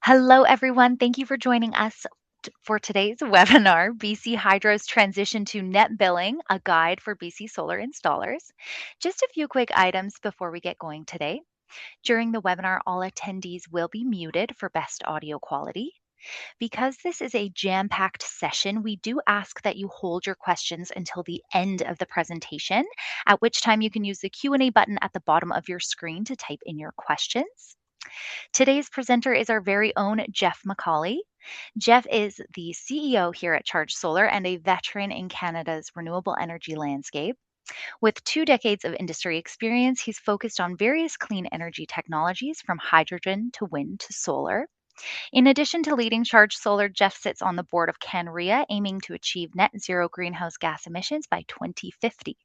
Hello, everyone. Thank you for joining us for today's webinar, BC Hydro's Transition to Net Billing, a guide for BC solar installers. Just a few quick items before we get going today. During the webinar, all attendees will be muted for best audio quality. Because this is a jam-packed session, we do ask that you hold your questions until the end of the presentation, at which time you can use the Q&A button at the bottom of your screen to type in your questions. Today's presenter is our very own Jeff McCauley. Jeff is the CEO here at Charge Solar and a veteran in Canada's renewable energy landscape. With 2 decades of industry experience, he's focused on various clean energy technologies from hydrogen to wind to solar. In addition to leading Charge Solar, Jeff sits on the board of CanREA, aiming to achieve net zero greenhouse gas emissions by 2050.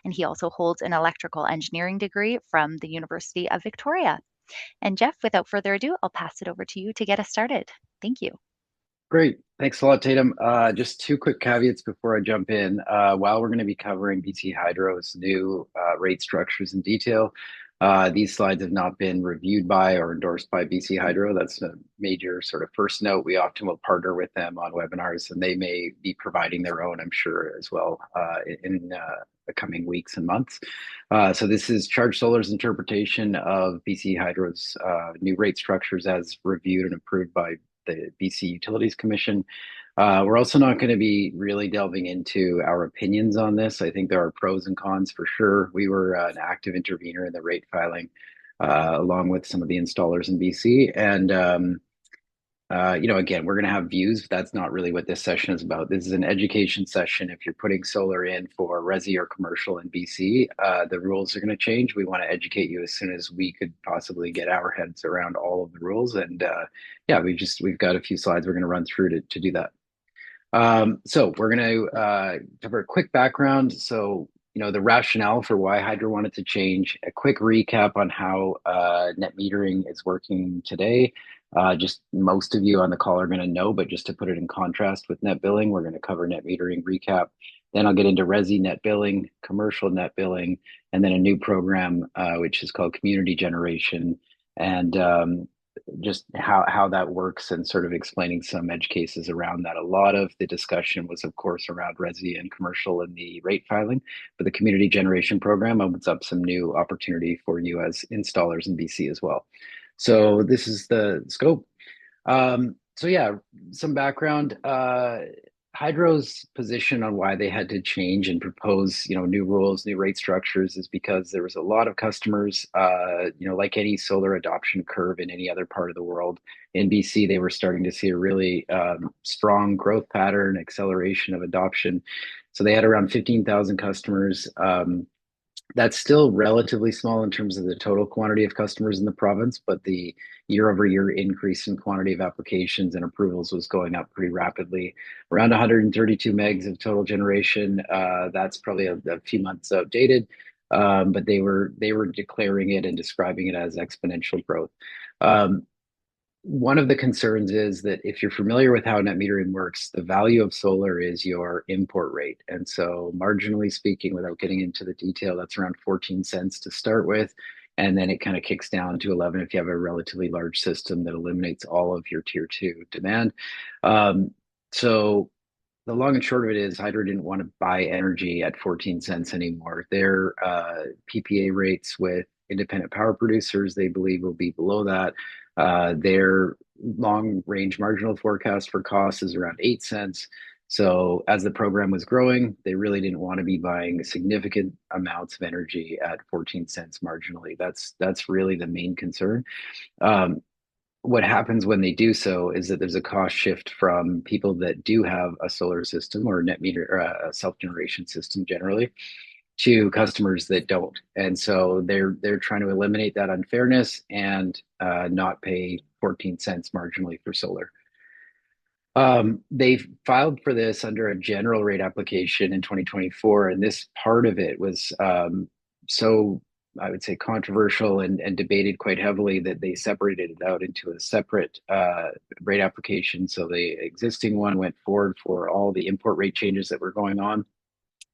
And he also holds an electrical engineering degree from the University of Victoria. And Jeff, without further ado, I'll pass it over to you to get us started. Thank you. Great. Thanks a lot, Tatum. Just two quick caveats before I jump in. While we're going to be covering BC Hydro's new rate structures in detail, these slides have not been reviewed by or endorsed by BC Hydro. That's a major sort of first note. We often will partner with them on webinars, and they may be providing their own, I'm sure, as well in the coming weeks and months. So this is Charge Solar's interpretation of BC Hydro's new rate structures as reviewed and approved by the BC Utilities Commission. We're also not going to be really delving into our opinions on this. I think there are pros and cons for sure. We were an active intervener in the rate filing, along with some of the installers in BC. And again, we're going to have views. That's not really what this session is about. This is an education session. If you're putting solar in for resi or commercial in BC, the rules are going to change. We want to educate you as soon as we could possibly get our heads around all of the rules. And yeah, we've got a few slides we're going to run through to do that. So we're going to cover a quick background. So, the rationale for why Hydro wanted to change, a quick recap on how net metering is working today. Just most of you on the call are going to know, but just to put it in contrast with net billing, we're going to cover net metering recap. Then I'll get into resi net billing, commercial net billing, and then a new program, which is called community generation. And just how that works and sort of explaining some edge cases around that. A lot of the discussion was, of course, around resi and commercial in the rate filing, but the community generation program opens up some new opportunity for you as installers in BC as well. So this is the scope. So yeah, some background. Hydro's position on why they had to change and propose, new rules, new rate structures is because there was a lot of customers, like any solar adoption curve in any other part of the world. In BC, they were starting to see a really strong growth pattern, acceleration of adoption. So they had around 15,000 customers. That's still relatively small in terms of the total quantity of customers in the province, but the year-over-year increase in quantity of applications and approvals was going up pretty rapidly. Around 132 megs of total generation. That's probably a few months outdated, but they were declaring it and describing it as exponential growth. One of the concerns is that if you're familiar with how net metering works, the value of solar is your import rate. And so marginally speaking, without getting into the detail, that's around 14 cents to start with. And then it kind of kicks down to 11 if you have a relatively large system that eliminates all of your tier two demand. So the long and short of it is Hydro didn't want to buy energy at 14 cents anymore. Their PPA rates with independent power producers, they believe will be below that. Their long range marginal forecast for costs is around 8 cents. So as the program was growing, they really didn't want to be buying significant amounts of energy at 14 cents marginally. That's really the main concern. What happens when they do so is that there's a cost shift from people that do have a solar system or a net meter or a self-generation system generally to customers that don't. And so they're trying to eliminate that unfairness and not pay 14 cents marginally for solar. They filed for this under a general rate application in 2024, and this part of it was so I would say controversial and debated quite heavily that they separated it out into a separate rate application. So the existing one went forward for all the import rate changes that were going on.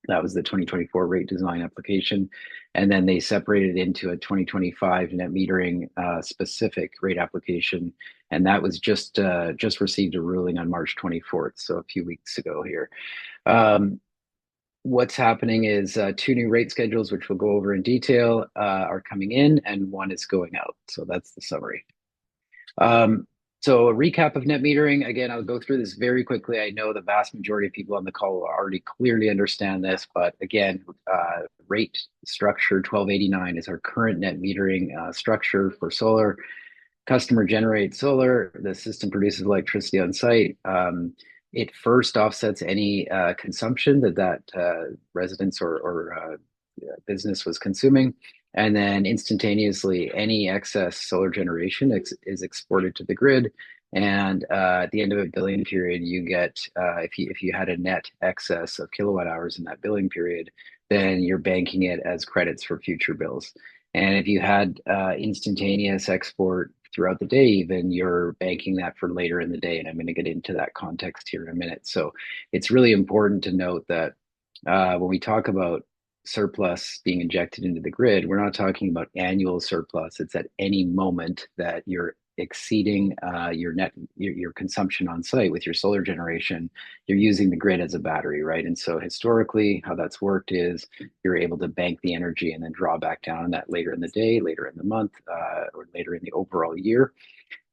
That was the 2024 rate design application. And then they separated it into a 2025 net metering specific rate application. and that was just received a ruling on March 24th, so a few weeks ago here. Um, what's happening is two new rate schedules, which we'll go over in detail, are coming in, and one is going out. So that's the summary. Um, so a recap of net metering. Again, I'll go through this very quickly. I know the vast majority of people on the call already clearly understand this, but again, rate structure 1289 is our current net metering structure for solar. Customer generates solar, the system produces electricity on site. It first offsets any consumption that residents or business was consuming. And then instantaneously, any excess solar generation is exported to the grid. And at the end of a billing period, you get, if you had a net excess of kilowatt hours in that billing period, then you're banking it as credits for future bills. And if you had instantaneous export throughout the day, even you're banking that for later in the day. And I'm going to get into that context here in a minute. So it's really important to note that when we talk about surplus being injected into the grid, we're not talking about annual surplus. It's at any moment that you're exceeding your consumption on site with your solar generation. You're using the grid as a battery, right? And so historically, how that's worked is you're able to bank the energy and then draw back down on that later in the day, later in the month, or later in the overall year.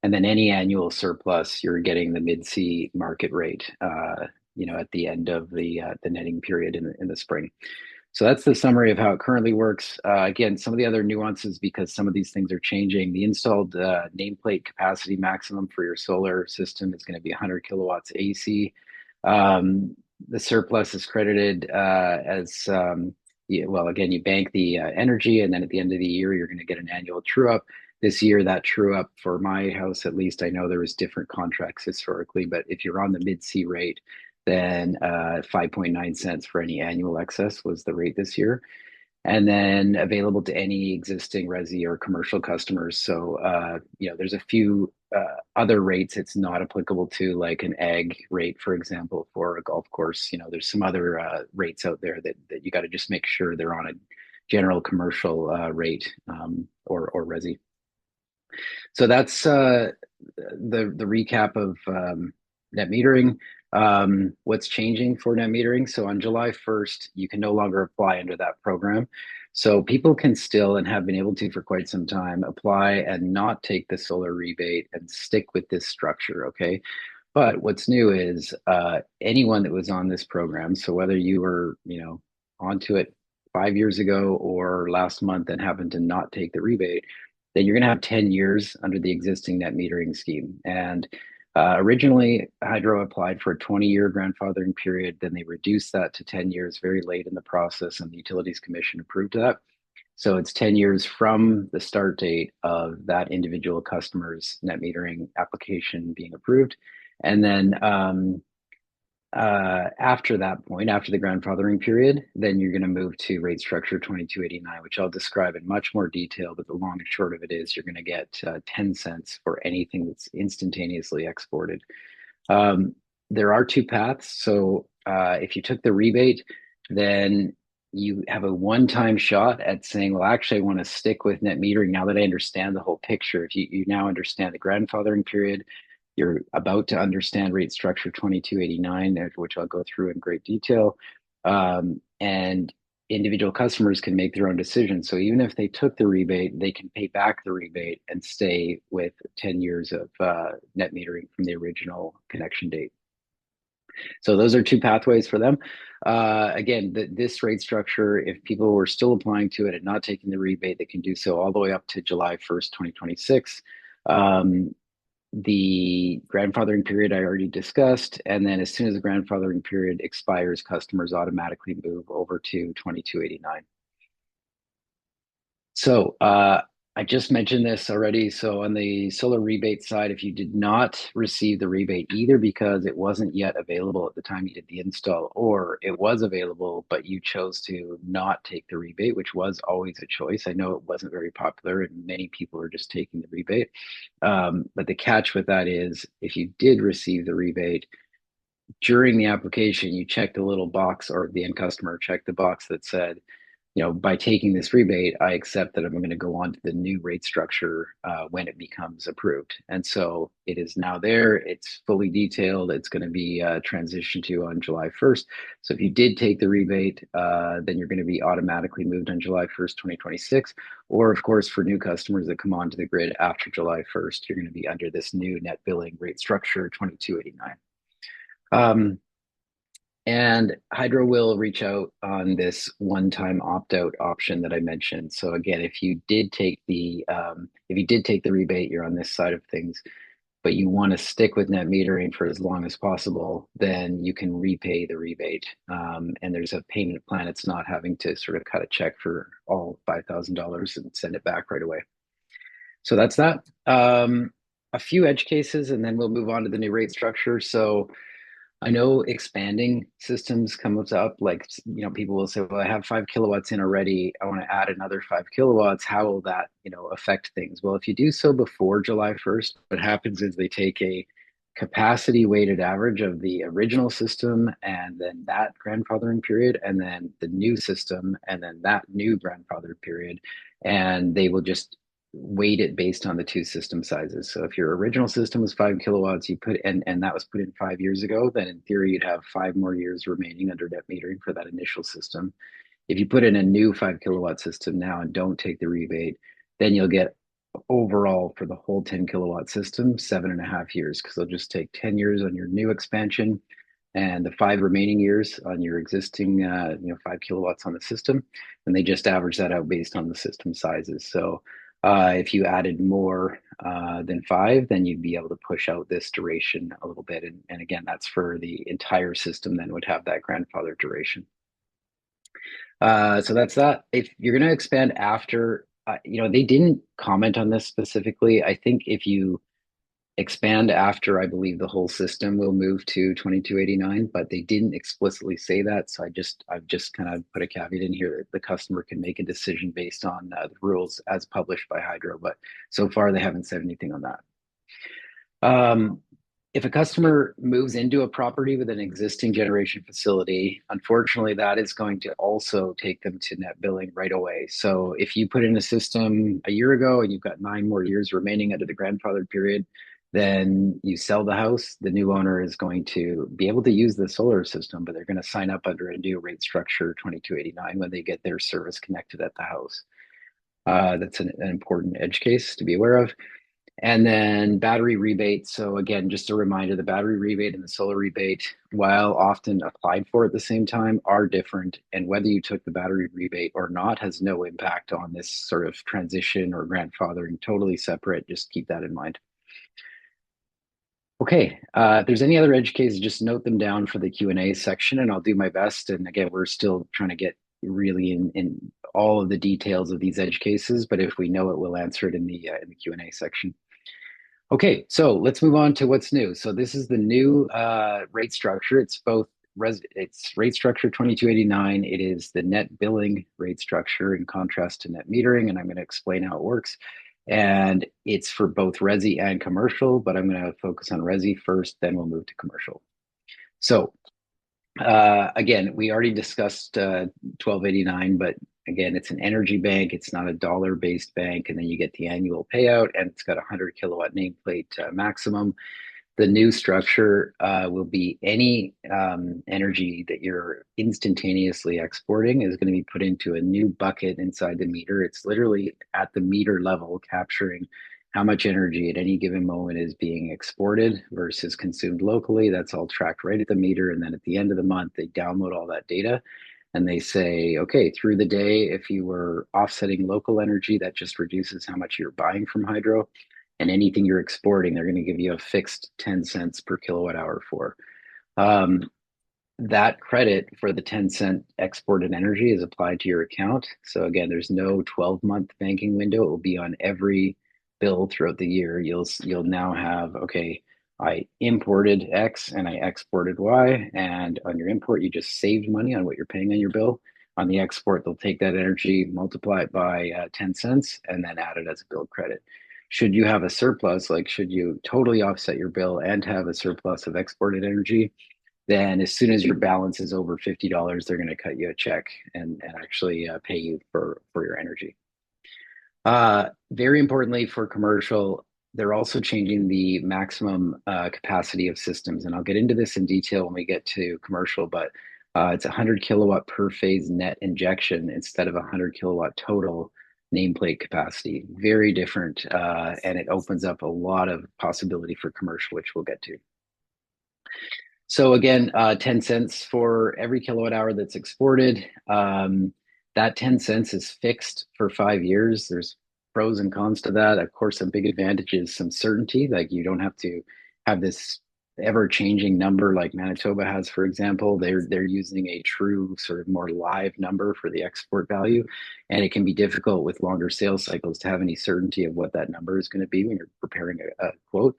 And then any annual surplus, you're getting the mid-C market rate, at the end of the netting period in the spring. So that's the summary of how it currently works. Again, some of the other nuances, because some of these things are changing. The installed nameplate capacity maximum for your solar system is going to be 100 kilowatts AC. The surplus is credited well, again, you bank the energy, and then at the end of the year, you're going to get an annual true up. This year, that true up for my house, at least, I know there was different contracts historically, but if you're on the mid-C rate, then 5.9 cents for any annual excess was the rate this year. And then available to any existing resi or commercial customers. So, there's a few other rates it's not applicable to, like an ag rate, for example, for a golf course. There's some other rates out there that you got to just make sure they're on a general commercial rate or resi. So that's the recap of net metering. What's changing for net metering? So on July 1st, you can no longer apply under that program. So people can still, and have been able to for quite some time, apply and not take the solar rebate and stick with this structure, okay? But what's new is anyone that was on this program, so whether you were, onto it 5 years ago or last month and happened to not take the rebate, then you're going to have 10 years under the existing net metering scheme. And originally, Hydro applied for a 20-year grandfathering period. Then they reduced that to 10 years very late in the process, and the Utilities Commission approved that. So it's 10 years from the start date of that individual customer's net metering application being approved. And then after that point, after the grandfathering period, then you're going to move to rate structure 2289, which I'll describe in much more detail. But the long and short of it is you're going to get 10 cents for anything that's instantaneously exported. There are two paths. So if you took the rebate, then you have a one-time shot at saying, well, actually, I want to stick with net metering now that I understand the whole picture. If you now understand the grandfathering period, you're about to understand rate structure 2289, which I'll go through in great detail. And individual customers can make their own decisions. So even if they took the rebate, they can pay back the rebate and stay with 10 years of net metering from the original connection date. So those are two pathways for them. Again, this rate structure, if people were still applying to it and not taking the rebate, they can do so all the way up to July 1st, 2026. The grandfathering period I already discussed, and then as soon as the grandfathering period expires, customers automatically move over to 2289. So I just mentioned this already. So on the solar rebate side, if you did not receive the rebate, either because it wasn't yet available at the time you did the install, or it was available, but you chose to not take the rebate, which was always a choice. I know it wasn't very popular and many people are just taking the rebate. But the catch with that is if you did receive the rebate, during the application, you checked the little box, or the end customer checked the box that said, by taking this rebate, I accept that I'm going to go on to the new rate structure when it becomes approved. And so it is now there. It's fully detailed. It's going to be transitioned to on July 1st. So if you did take the rebate, then you're going to be automatically moved on July 1st, 2026. Or, of course, for new customers that come onto the grid after July 1st, you're going to be under this new net billing rate structure, 2289. And Hydro will reach out on this one-time opt-out option that I mentioned. So again, if you did take the rebate, you're on this side of things, but you want to stick with net metering for as long as possible, then you can repay the rebate. And there's a payment plan. It's not having to sort of cut a check for all $5,000 and send it back right away. So that's that. A few edge cases, and then we'll move on to the new rate structure. So I know expanding systems comes up, like, people will say, well, I have 5 kilowatts in already. I want to add another 5 kilowatts. How will that, affect things? Well, if you do so before July 1st, what happens is they take a capacity weighted average of the original system and then that grandfathering period, and then the new system and then that new grandfathered period. And they will just weight it based on the two system sizes. So if your original system was 5 kilowatts, and that was put in 5 years ago, then in theory you'd have 5 more years remaining under net metering for that initial system. If you put in a new 5 kilowatt system now and don't take the rebate, then you'll get overall for the whole 10 kilowatt system 7.5 years, because they'll just take 10 years on your new expansion and the 5 remaining years on your existing 5 kilowatts on the system, and they just average that out based on the system sizes. So if you added more than 5, then you'd be able to push out this duration a little bit. And again, that's for the entire system, then would have that grandfather duration. So that's that. If you're going to expand after, they didn't comment on this specifically. I think if you expand after, I believe the whole system will move to 2289, but they didn't explicitly say that. So I've just kind of put a caveat in here that the customer can make a decision based on the rules as published by Hydro. But so far, they haven't said anything on that. If a customer moves into a property with an existing generation facility, unfortunately, that is going to also take them to net billing right away. So if you put in a system a year ago and you've got 9 more years remaining under the grandfathered period, then you sell the house. The new owner is going to be able to use the solar system, but they're going to sign up under a new rate structure 2289 when they get their service connected at the house. That's an important edge case to be aware of. And then battery rebate. So again, just a reminder, the battery rebate and the solar rebate, while often applied for at the same time, are different. And whether you took the battery rebate or not has no impact on this sort of transition or grandfathering, totally separate. Just keep that in mind. Okay, if there's any other edge cases, just note them down for the Q&A section and I'll do my best. And again, we're still trying to get really in all of the details of these edge cases, but if we know it, we'll answer it in the Q&A section. Okay, so let's move on to what's new. So this is the new rate structure. It's it's rate structure 2289. It is the net billing rate structure in contrast to net metering, and I'm going to explain how it works. And it's for both resi and commercial, but I'm going to focus on resi first, then we'll move to commercial. So again, we already discussed 1289, but again, it's an energy bank. It's not a dollar-based bank. And then you get the annual payout, and it's got a 100 kilowatt nameplate maximum. The new structure will be any energy that you're instantaneously exporting is going to be put into a new bucket inside the meter. It's literally at the meter level, capturing how much energy at any given moment is being exported versus consumed locally. That's all tracked right at the meter. And then at the end of the month, they download all that data and they say, okay, through the day, if you were offsetting local energy, that just reduces how much you're buying from hydro. And anything you're exporting, they're going to give you a fixed 10 cents per kilowatt hour for. That credit for the 10-cent exported energy is applied to your account. So again, there's no 12-month banking window. It will be on every bill throughout the year. You'll now have, okay, I imported X and I exported Y, and on your import, you just saved money on what you're paying on your bill. On the export, they'll take that energy, multiply it by 10 cents, and then add it as a bill credit. Should you have a surplus, like should you totally offset your bill and have a surplus of exported energy, then as soon as your balance is over $50, they're going to cut you a check and actually pay you for your energy. Very importantly for commercial, they're also changing the maximum capacity of systems. And I'll get into this in detail when we get to commercial, but it's 100 kilowatt per phase net injection instead of 100 kilowatt total nameplate capacity. Very different, and it opens up a lot of possibility for commercial, which we'll get to. So again, 10 cents for every kilowatt hour that's exported. That 10 cents is fixed for 5 years. There's pros and cons to that. Of course, a big advantage is some certainty. Like you don't have to have this ever-changing number like Manitoba has, for example. They're using a true sort of more live number for the export value, and it can be difficult with longer sales cycles to have any certainty of what that number is going to be when you're preparing a quote.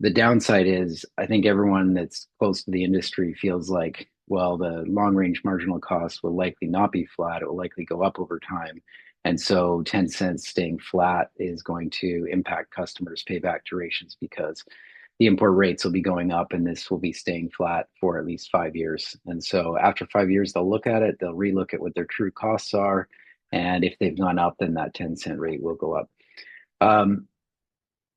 The downside is I think everyone that's close to the industry feels like, well, the long range marginal cost will likely not be flat. It will likely go up over time. And so 10 cents staying flat is going to impact customers' payback durations because the import rates will be going up and this will be staying flat for at least 5 years. And so after 5 years, they'll look at it, they'll relook at what their true costs are. And if they've gone up, then that 10-cent rate will go up.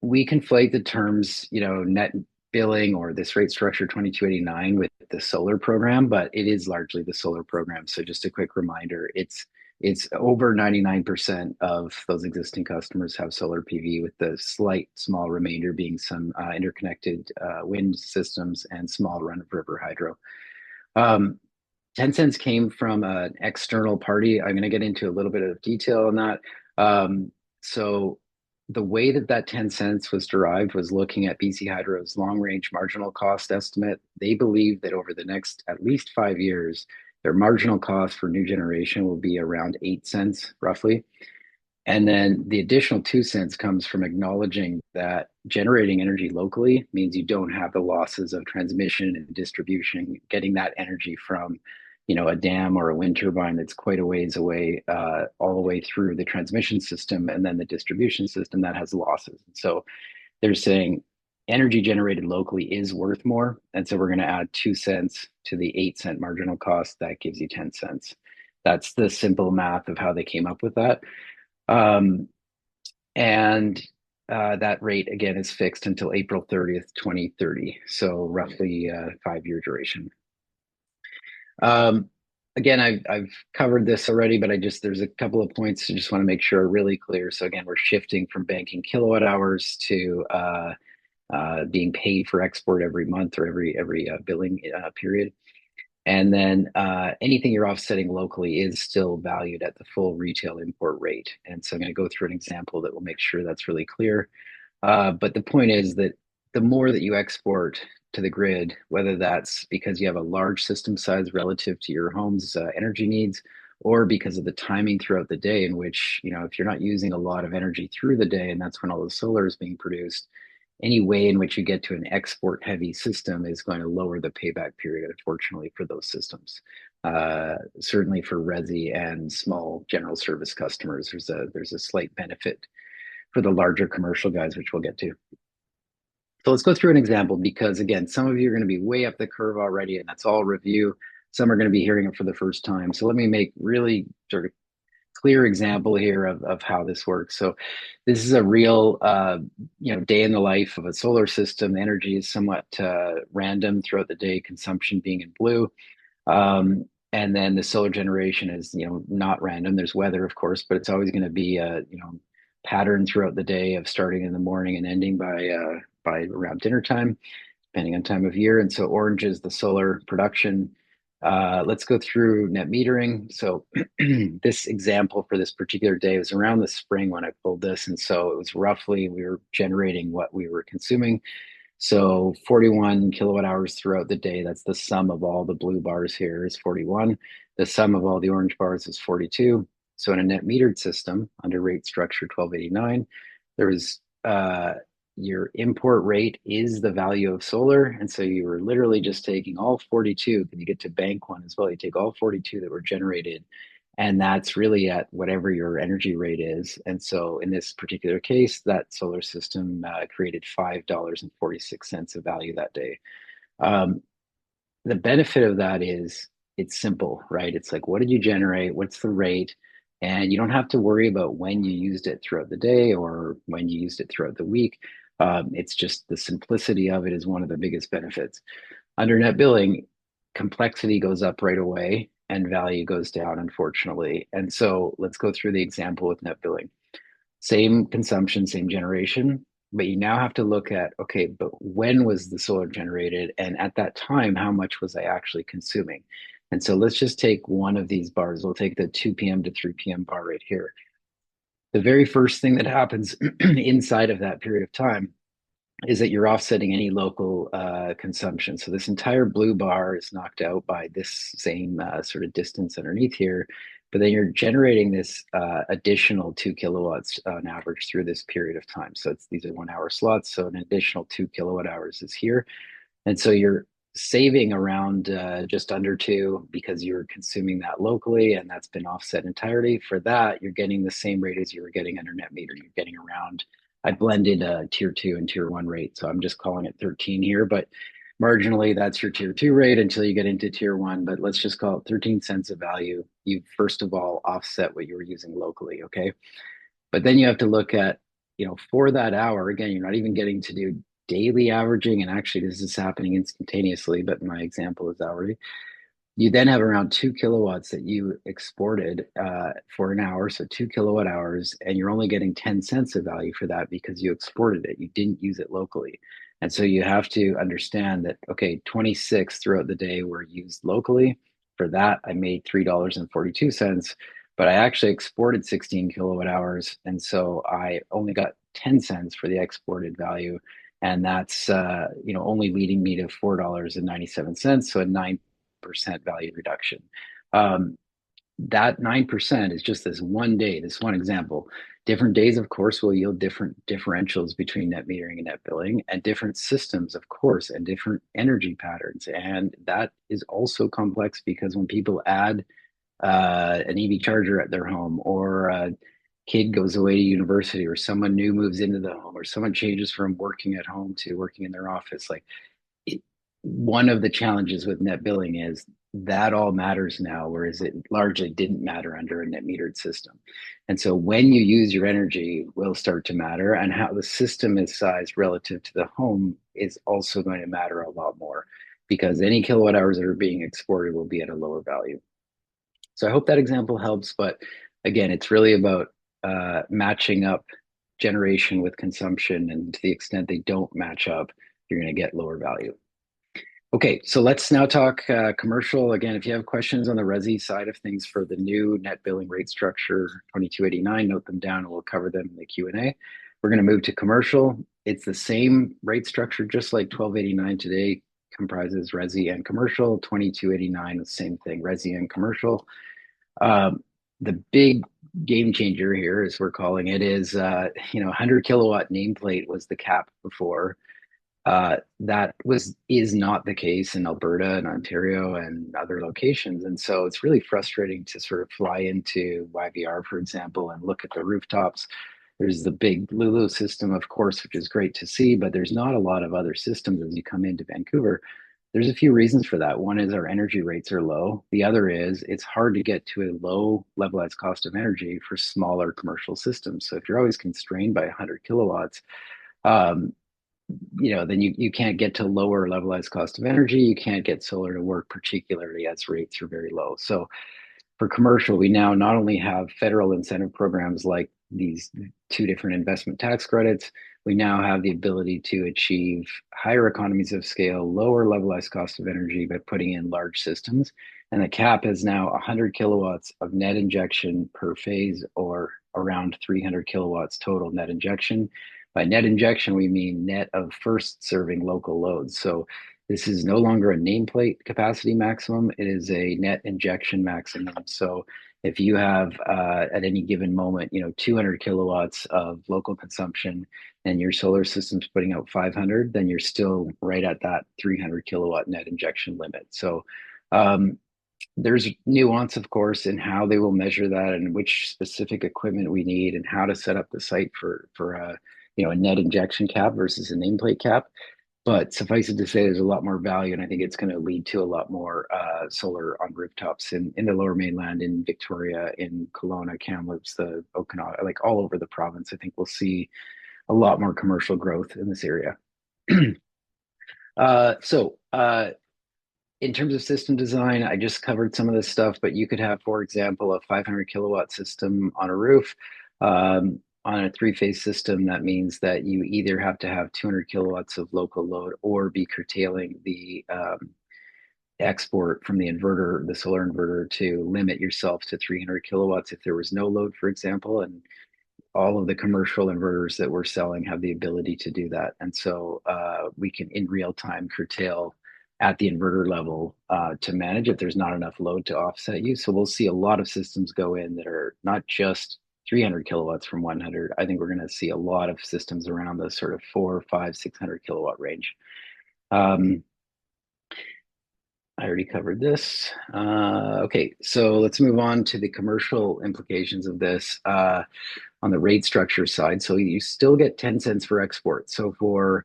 We conflate the terms, net billing or this rate structure 2289 with the solar program, but it is largely the solar program. So just a quick reminder, it's over 99% of those existing customers have solar PV, with the slight small remainder being some interconnected wind systems and small run-of-river hydro. 10 cents came from an external party. I'm going to get into a little bit of detail on that. So the way that 10 cents was derived was looking at BC Hydro's long range marginal cost estimate. They believe that over the next at least 5 years, their marginal cost for new generation will be around 8 cents roughly. And then the additional 2 cents comes from acknowledging that generating energy locally means you don't have the losses of transmission and distribution, getting that energy from a dam or a wind turbine that's quite a ways away, all the way through the transmission system and then the distribution system that has losses. So they're saying energy generated locally is worth more. And so we're going to add 2 cents to the 8 cent marginal cost. That gives you 10 cents. That's the simple math of how they came up with that. And that rate, again, is fixed until April 30th, 2030. So roughly 5-year duration. Again, I've covered this already, but there's a couple of points I just want to make sure are really clear. So again, we're shifting from banking kilowatt hours to being paid for export every month or every billing period. And then anything you're offsetting locally is still valued at the full retail import rate. And so I'm going to go through an example that will make sure that's really clear. But the point is that the more that you export to the grid, whether that's because you have a large system size relative to your home's energy needs, or because of the timing throughout the day in which, if you're not using a lot of energy through the day and that's when all the solar is being produced, any way in which you get to an export heavy system is going to lower the payback period, unfortunately, for those systems. Certainly for resi and small general service customers, there's a slight benefit for the larger commercial guys, which we'll get to. So let's go through an example because, again, some of you are going to be way up the curve already, and that's all review. Some are going to be hearing it for the first time. So let me make really sort of clear example here of how this works. So this is a real, day in the life of a solar system. Energy is somewhat random throughout the day, consumption being in blue. And then the solar generation is, not random. There's weather, of course, but it's always going to be a, pattern throughout the day of starting in the morning and ending by around dinner time, depending on time of year. And so orange is the solar production. Let's go through net metering. So this example for this particular day was around the spring when I pulled this. And so it was roughly, we were generating what we were consuming. So 41 kilowatt hours throughout the day. That's the sum of all the blue bars here is 41. The sum of all the orange bars is 42. So in a net metered system under rate structure 1289, there was your import rate is the value of solar. And so you were literally just taking all 42, and you get to bank one as well. You take all 42 that were generated, and that's really at whatever your energy rate is. And so in this particular case, that solar system created $5.46 of value that day. The benefit of that is it's simple, right? It's like, what did you generate? What's the rate? And you don't have to worry about when you used it throughout the day or when you used it throughout the week. It's just the simplicity of it is one of the biggest benefits. Under net billing, complexity goes up right away and value goes down, unfortunately. And so let's go through the example with net billing. Same consumption, same generation, but you now have to look at, okay, but when was the solar generated? And at that time, how much was I actually consuming? And so let's just take one of these bars. We'll take the 2 p.m. to 3 p.m. bar right here. The very first thing that happens inside of that period of time is that you're offsetting any local consumption. So this entire blue bar is knocked out by this same sort of distance underneath here, but then you're generating this additional 2 kilowatts on average through this period of time. So these are 1 hour slots. So an additional 2 kilowatt hours is here. And so you're saving around just under two because you're consuming that locally and that's been offset entirely. For that, you're getting the same rate as you were getting under net meter. You're getting around, I blended tier two and tier one rate. So I'm just calling it 13 here, but marginally that's your tier two rate until you get into tier one. But let's just call it 13 cents of value. You first of all offset what you were using locally. Okay. But then you have to look at, for that hour, again, you're not even getting to do daily averaging. And actually, this is happening instantaneously, but my example is hourly. You then have around 2 kilowatts that you exported for an hour, so 2 kilowatt hours, and you're only getting 10 cents of value for that because you exported it. You didn't use it locally. And so you have to understand that, okay, 26 throughout the day were used locally. For that, I made $3.42, but I actually exported 16 kilowatt hours. And so I only got 10 cents for the exported value. And that's only leading me to $4.97. So a 9% value reduction. Um, that 9% is just this one day, this one example. Different days, of course, will yield different differentials between net metering and net billing, and different systems, of course, and different energy patterns. And that is also complex because when people add an EV charger at their home, or a kid goes away to university, or someone new moves into the home, or someone changes from working at home to working in their office, like one of the challenges with net billing is that all matters now, whereas it largely didn't matter under a net metered system. And so when you use your energy will start to matter, and how the system is sized relative to the home is also going to matter a lot more because any kilowatt hours that are being exported will be at a lower value. So I hope that example helps. But again, it's really about matching up generation with consumption. And to the extent they don't match up, you're going to get lower value. Okay, so let's now talk commercial. Again, if you have questions on the resi side of things for the new net billing rate structure 2289, note them down and we'll cover them in the Q&A. We're going to move to commercial. It's the same rate structure, just like 1289 today comprises resi and commercial. 2289, the same thing, resi and commercial. The big game changer here, as we're calling it, is 100 kilowatt nameplate was the cap before. That is not the case in Alberta and Ontario and other locations. And so it's really frustrating to sort of fly into YVR, for example, and look at the rooftops. There's the big Lulu system, of course, which is great to see, but there's not a lot of other systems as you come into Vancouver. There's a few reasons for that. One is our energy rates are low. The other is it's hard to get to a low levelized cost of energy for smaller commercial systems. So if you're always constrained by 100 kilowatts, um, then you can't get to lower levelized cost of energy. You can't get solar to work, particularly as rates are very low. So for commercial, we now not only have federal incentive programs like these two different investment tax credits, we now have the ability to achieve higher economies of scale, lower levelized cost of energy by putting in large systems. And the cap is now 100 kilowatts of net injection per phase, or around 300 kilowatts total net injection. By net injection, we mean net of first serving local loads. So this is no longer a nameplate capacity maximum. It is a net injection maximum. So if you have at any given moment, 200 kilowatts of local consumption and your solar system's putting out 500, then you're still right at that 300 kilowatt net injection limit. So there's nuance, of course, in how they will measure that and which specific equipment we need and how to set up the site for a net injection cap versus a nameplate cap. But suffice it to say, there's a lot more value, and I think it's going to lead to a lot more solar on rooftops in the Lower Mainland, in Victoria, in Kelowna, Kamloops, the Okanagan, like all over the province. I think we'll see a lot more commercial growth in this area. So, in terms of system design, I just covered some of this stuff, but you could have, for example, a 500 kilowatt system on a roof. On a three-phase system, that means that you either have to have 200 kilowatts of local load or be curtailing the export from the inverter, the solar inverter, to limit yourself to 300 kilowatts if there was no load, for example. And all of the commercial inverters that we're selling have the ability to do that. And so we can in real time curtail at the inverter level to manage if there's not enough load to offset you. So we'll see a lot of systems go in that are not just 300 kilowatts from 100. I think we're going to see a lot of systems around the sort of 4, 5, 600 kilowatt range. Um, I already covered this. Okay, so let's move on to the commercial implications of this. On the rate structure side. So you still get 10 cents for export. So for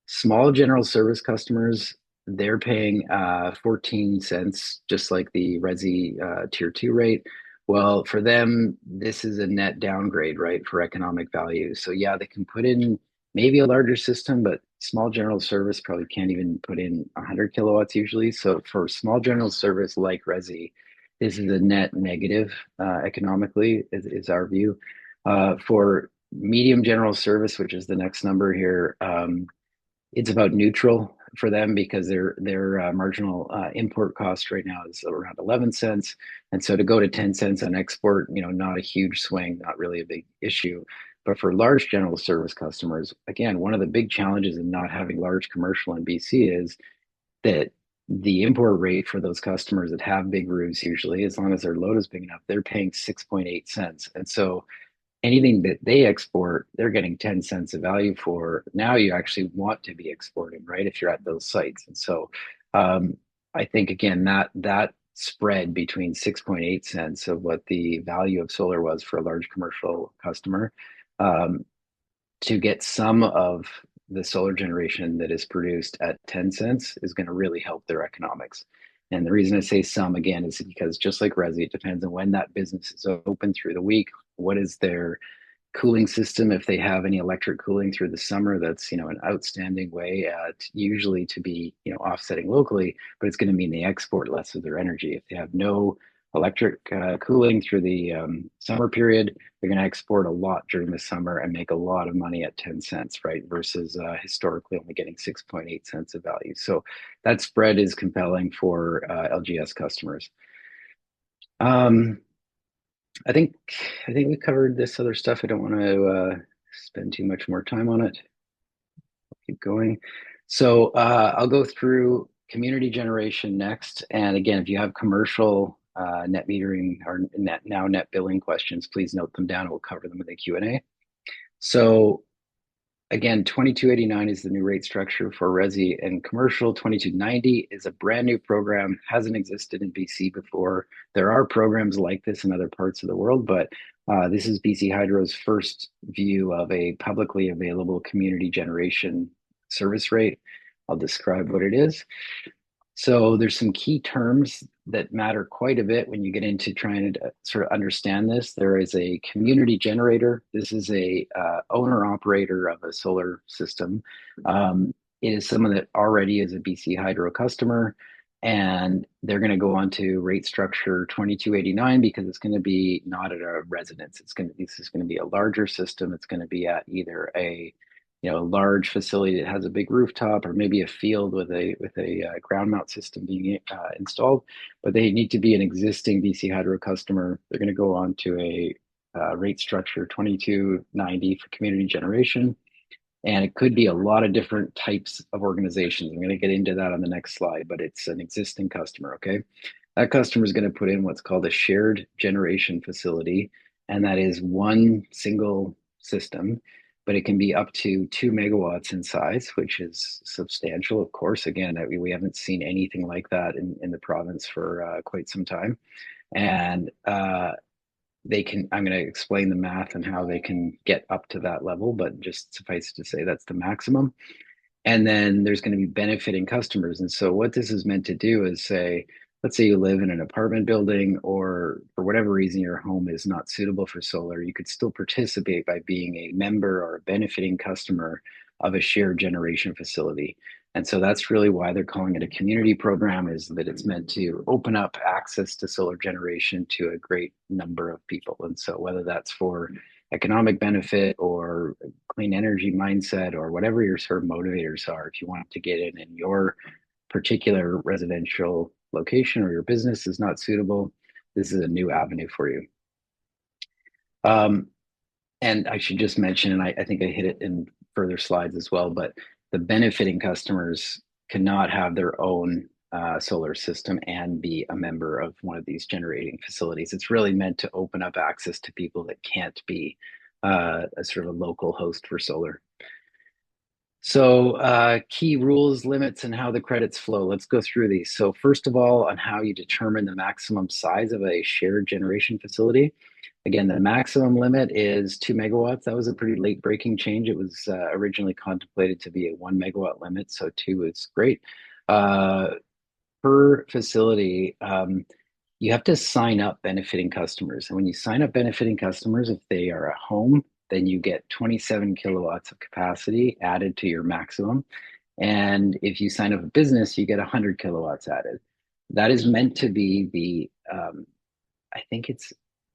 small general service customers, they're paying 14 cents, just like the Resi Tier 2 rate. Well, for them, this is a net downgrade, right, for economic value. So yeah, they can put in maybe a larger system, but small general service probably can't even put in 100 kilowatts usually. So for small general service like Resi, this is a net negative economically, is our view. For medium general service, which is the next number here, it's about neutral for them because their marginal import cost right now is around 11 cents. And so to go to 10 cents on export, not a huge swing, not really a big issue. But for large general service customers, again, one of the big challenges in not having large commercial in BC is that the import rate for those customers that have big roofs, usually, as long as their load is big enough, they're paying 6.8 cents. And so anything that they export, they're getting 10 cents of value for. Now you actually want to be exporting, right? If you're at those sites. And so I think again that spread between 6.8 cents of what the value of solar was for a large commercial customer um, to get some of the solar generation that is produced at 10 cents is going to really help their economics. And the reason I say some again is because just like Resi, it depends on when that business is open through the week. What is their cooling system? If they have any electric cooling through the summer, that's an outstanding way usually to be offsetting locally, but it's going to mean they export less of their energy. If they have no electric cooling through the summer period, they're going to export a lot during the summer and make a lot of money at 10 cents, right? Versus historically only getting 6.8 cents of value. So that spread is compelling for LGS customers. Um, I think we covered this other stuff. I don't want to spend too much more time on it. I'll keep going. So I'll go through community generation next. And again, if you have commercial net metering or net billing questions, please note them down. We'll cover them in the Q&A. So again, 2289 is the new rate structure for Resi and commercial. 2290 is a brand new program, hasn't existed in BC before. There are programs like this in other parts of the world, but this is BC Hydro's first view of a publicly available community generation service rate. I'll describe what it is. So there's some key terms that matter quite a bit when you get into trying to sort of understand this. There is a community generator. This is a owner operator of a solar system. It is someone that already is a BC Hydro customer, and they're going to go on to rate structure 2289 because it's going to be not at a residence. This is going to be a larger system. It's going to be at either a large facility that has a big rooftop, or maybe a field with a ground mount system being installed. But they need to be an existing BC Hydro customer. They're going to go on to a rate structure 2290 for community generation, and it could be a lot of different types of organizations. I'm going to get into that on the next slide, but it's an existing customer. Okay, that customer is going to put in what's called a shared generation facility, and that is one single system, but it can be up to 2 megawatts in size, which is substantial. Of course, again, we haven't seen anything like that in the province for quite some time. And I'm going to explain the math and how they can get up to that level, but just suffice to say that's the maximum. And then there's going to be benefiting customers. And so what this is meant to do is say, let's say you live in an apartment building, or for whatever reason your home is not suitable for solar, you could still participate by being a member or a benefiting customer of a shared generation facility. And so that's really why they're calling it a community program, is that it's meant to open up access to solar generation to a great number of people. And so whether that's for economic benefit or clean energy mindset or whatever your sort of motivators are, if you want to get in your particular residential location or your business is not suitable, this is a new avenue for you. Um, and I should just mention, and I think I hit it in further slides as well, but the benefiting customers cannot have their own solar system and be a member of one of these generating facilities. It's really meant to open up access to people that can't be a sort of a local host for solar. So, key rules, limits, and how the credits flow. Let's go through these. So, first of all, on how you determine the maximum size of a shared generation facility. Again, the maximum limit is 2 megawatts. That was a pretty late breaking change. It was originally contemplated to be a 1 megawatt limit, so two is great. Uh, per facility, you have to sign up benefiting customers. And when you sign up benefiting customers, if they are a home, then you get 27 kilowatts of capacity added to your maximum. And if you sign up a business, you get 100 kilowatts added. That is meant to be I think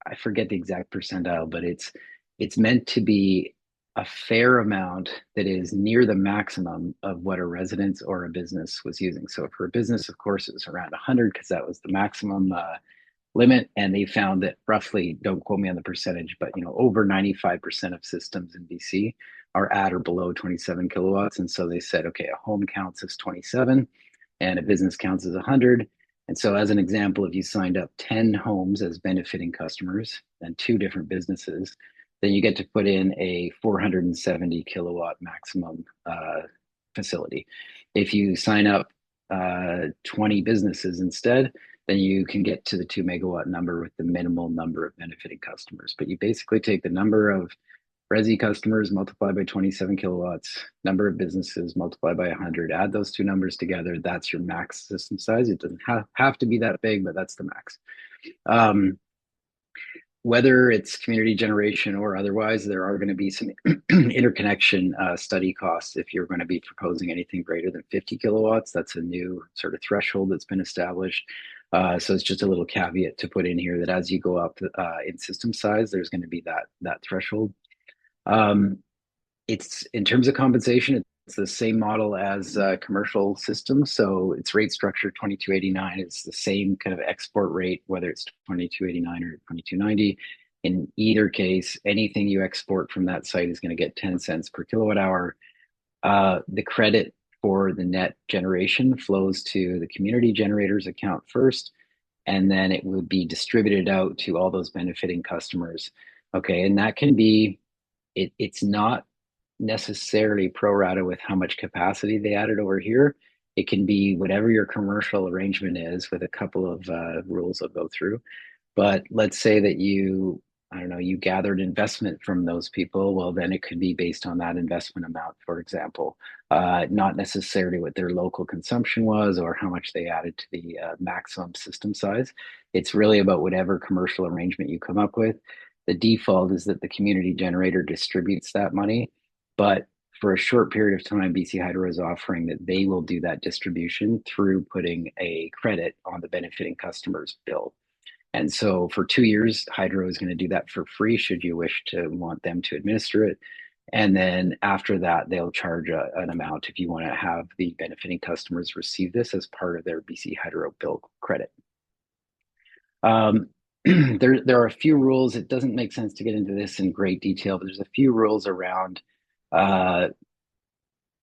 I forget the exact percentile, but it's meant to be a fair amount that is near the maximum of what a residence or a business was using. So for a business, of course, it was around 100 because that was the maximum limit. And they found that roughly, don't quote me on the percentage, but over 95% of systems in BC are at or below 27 kilowatts. And so they said, okay, a home counts as 27 and a business counts as 100. And so, as an example, if you signed up 10 homes as benefiting customers and two different businesses, then you get to put in a 470 kilowatt maximum facility. If you sign up 20 businesses instead, then you can get to the 2 megawatt number with the minimal number of benefiting customers. But you basically take the number of Resi customers multiplied by 27 kilowatts, number of businesses multiplied by 100, add those two numbers together. That's your max system size. It doesn't have to be that big, but that's the max. Um, whether it's community generation or otherwise, there are going to be some interconnection study costs if you're going to be proposing anything greater than 50 kilowatts. That's a new sort of threshold that's been established. So it's just a little caveat to put in here that as you go up in system size, there's going to be that threshold. Um, it's in terms of compensation, it's the same model as commercial systems. So its rate structure 2289 is the same kind of export rate, whether it's 2289 or 2290. In either case, anything you export from that site is going to get 10 cents per kilowatt hour. The credit for the net generation flows to the community generators account first, and then it would be distributed out to all those benefiting customers. Okay, and that can be it's not necessarily pro rata with how much capacity they added over here. It can be whatever your commercial arrangement is with a couple of rules I'll go through. But let's say that I don't know, you gathered investment from those people. Well, then it could be based on that investment amount, for example, not necessarily what their local consumption was or how much they added to the maximum system size. It's really about whatever commercial arrangement you come up with. The default is that the community generator distributes that money, but for a short period of time, BC Hydro is offering that they will do that distribution through putting a credit on the benefiting customer's bill. And so for 2 years, Hydro is going to do that for free should you wish to want them to administer it. And then after that, they'll charge an amount if you want to have the benefiting customers receive this as part of their BC Hydro bill credit. There are a few rules. It doesn't make sense to get into this in great detail, but there's a few rules around uh,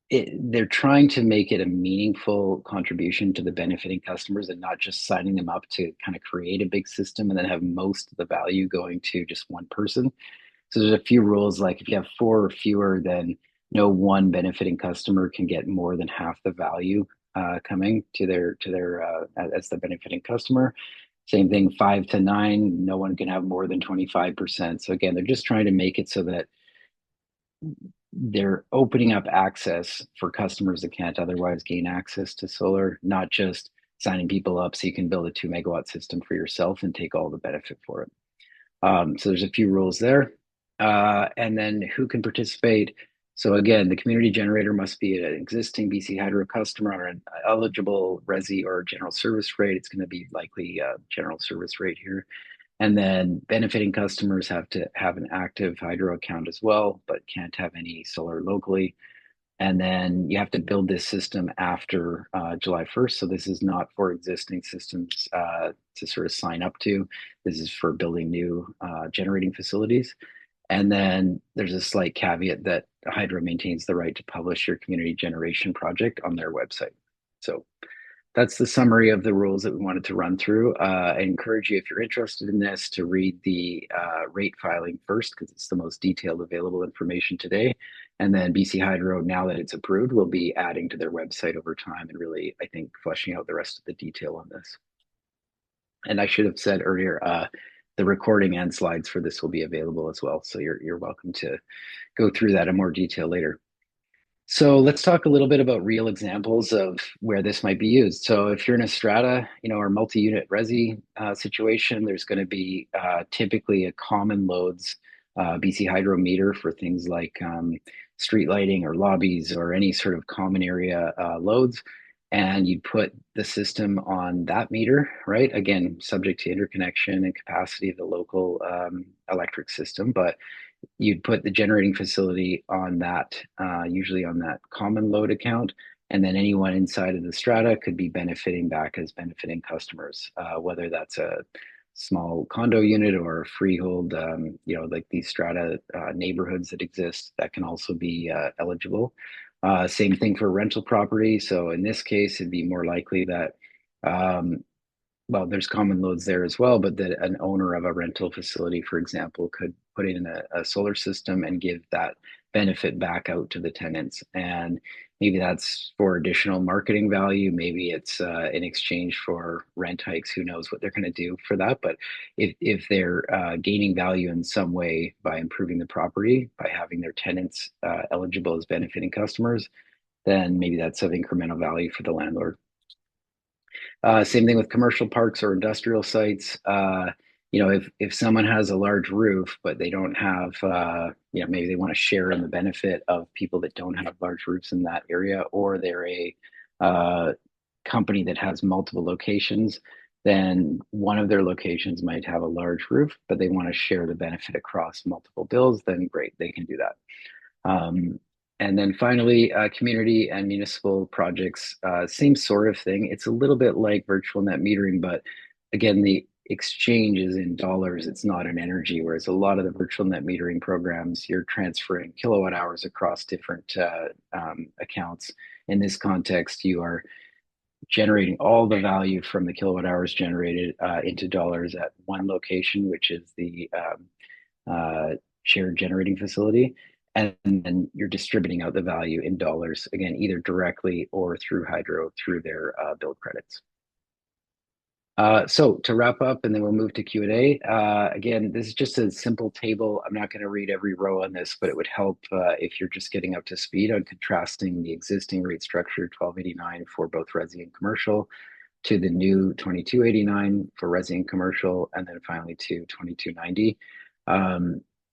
they're trying to make it a meaningful contribution to the benefiting customers and not just signing them up to kind of create a big system and then have most of the value going to just one person. So there's a few rules, like if you have four or fewer, then no one benefiting customer can get more than half the value coming to their as the benefiting customer. Same thing, 5 to 9, no one can have more than 25%. So again, they're just trying to make it so that they're opening up access for customers that can't otherwise gain access to solar, not just signing people up so you can build a 2 megawatt system for yourself and take all the benefit for it. So there's a few rules there. And then who can participate? So again, the community generator must be an existing BC Hydro customer or an eligible resi or general service rate. It's going to be likely a general service rate here. And then benefiting customers have to have an active hydro account as well, but can't have any solar locally. And then you have to build this system after July 1st. So this is not for existing systems to sort of sign up to. This is for building new generating facilities. And then there's a slight caveat that Hydro maintains the right to publish your community generation project on their website. So that's the summary of the rules that we wanted to run through. I encourage you, if you're interested in this, to read the rate filing first, because it's the most detailed available information today. And then BC Hydro, now that it's approved, will be adding to their website over time and really, I think, fleshing out the rest of the detail on this. And I should have said earlier, the recording and slides for this will be available as well. So you're welcome to go through that in more detail later. So let's talk a little bit about real examples of where this might be used. So if you're in a strata, or multi-unit resi situation, there's going to be typically a common loads BC Hydro meter for things like street lighting or lobbies or any sort of common area loads. And you'd put the system on that meter, right? Again, subject to interconnection and capacity of the local electric system, but you'd put the generating facility on that, usually on that common load account. And then anyone inside of the strata could be benefiting back as benefiting customers, whether that's a small condo unit or a freehold, like these strata neighborhoods that exist that can also be eligible. Same thing for rental property. So in this case, it'd be more likely that well, there's common loads there as well, but that an owner of a rental facility, for example, could put in a solar system and give that benefit back out to the tenants. And maybe that's for additional marketing value. Maybe it's in exchange for rent hikes. Who knows what they're going to do for that? But if they're gaining value in some way by improving the property, by having their tenants eligible as benefiting customers, then maybe that's of incremental value for the landlord. Same thing with commercial parks or industrial sites. If someone has a large roof, but they don't have, maybe they want to share in the benefit of people that don't have large roofs in that area, or they're a company that has multiple locations, then one of their locations might have a large roof, but they want to share the benefit across multiple bills, then great, they can do that. And then finally, community and municipal projects, same sort of thing. It's a little bit like virtual net metering, but again, the exchange is in dollars. It's not in energy, whereas a lot of the virtual net metering programs, you're transferring kilowatt hours across different accounts. In this context, you are generating all the value from the kilowatt hours generated into dollars at one location, which is the shared generating facility. And then you're distributing out the value in dollars, again, either directly or through Hydro through their build credits. So to wrap up, and then we'll move to Q&A. Again, this is just a simple table. I'm not going to read every row on this, but it would help if you're just getting up to speed on contrasting the existing rate structure, 1289 for both resi and commercial, to the new 2289 for resi and commercial, and then finally to 2290.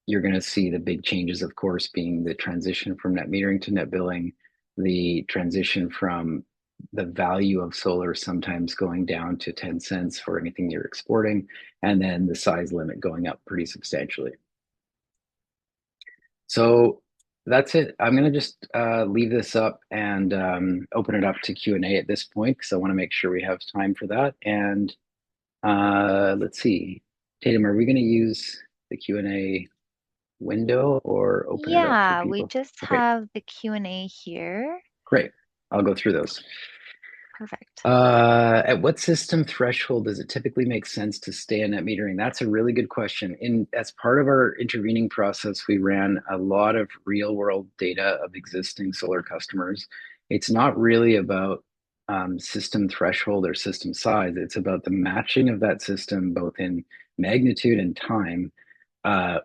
You're going to see the big changes, of course, being the transition from net metering to net billing, the transition from the value of solar sometimes going down to 10 cents for anything you're exporting, and then the size limit going up pretty substantially. So that's it. I'm going to just leave this up and open it up to Q&A at this point, because I want to make sure we have time for that. And let's see, Tatum, are we going to use the Q&A window or open it up for Yeah, we people? just Okay, have the Q&A here. great. I'll go through those. Perfect. At what system threshold does it typically make sense to stay in net metering? That's a really good question. As part of our intervening process, we ran a lot of real world data of existing solar customers. It's not really about system threshold or system size. It's about the matching of that system, both in magnitude and time,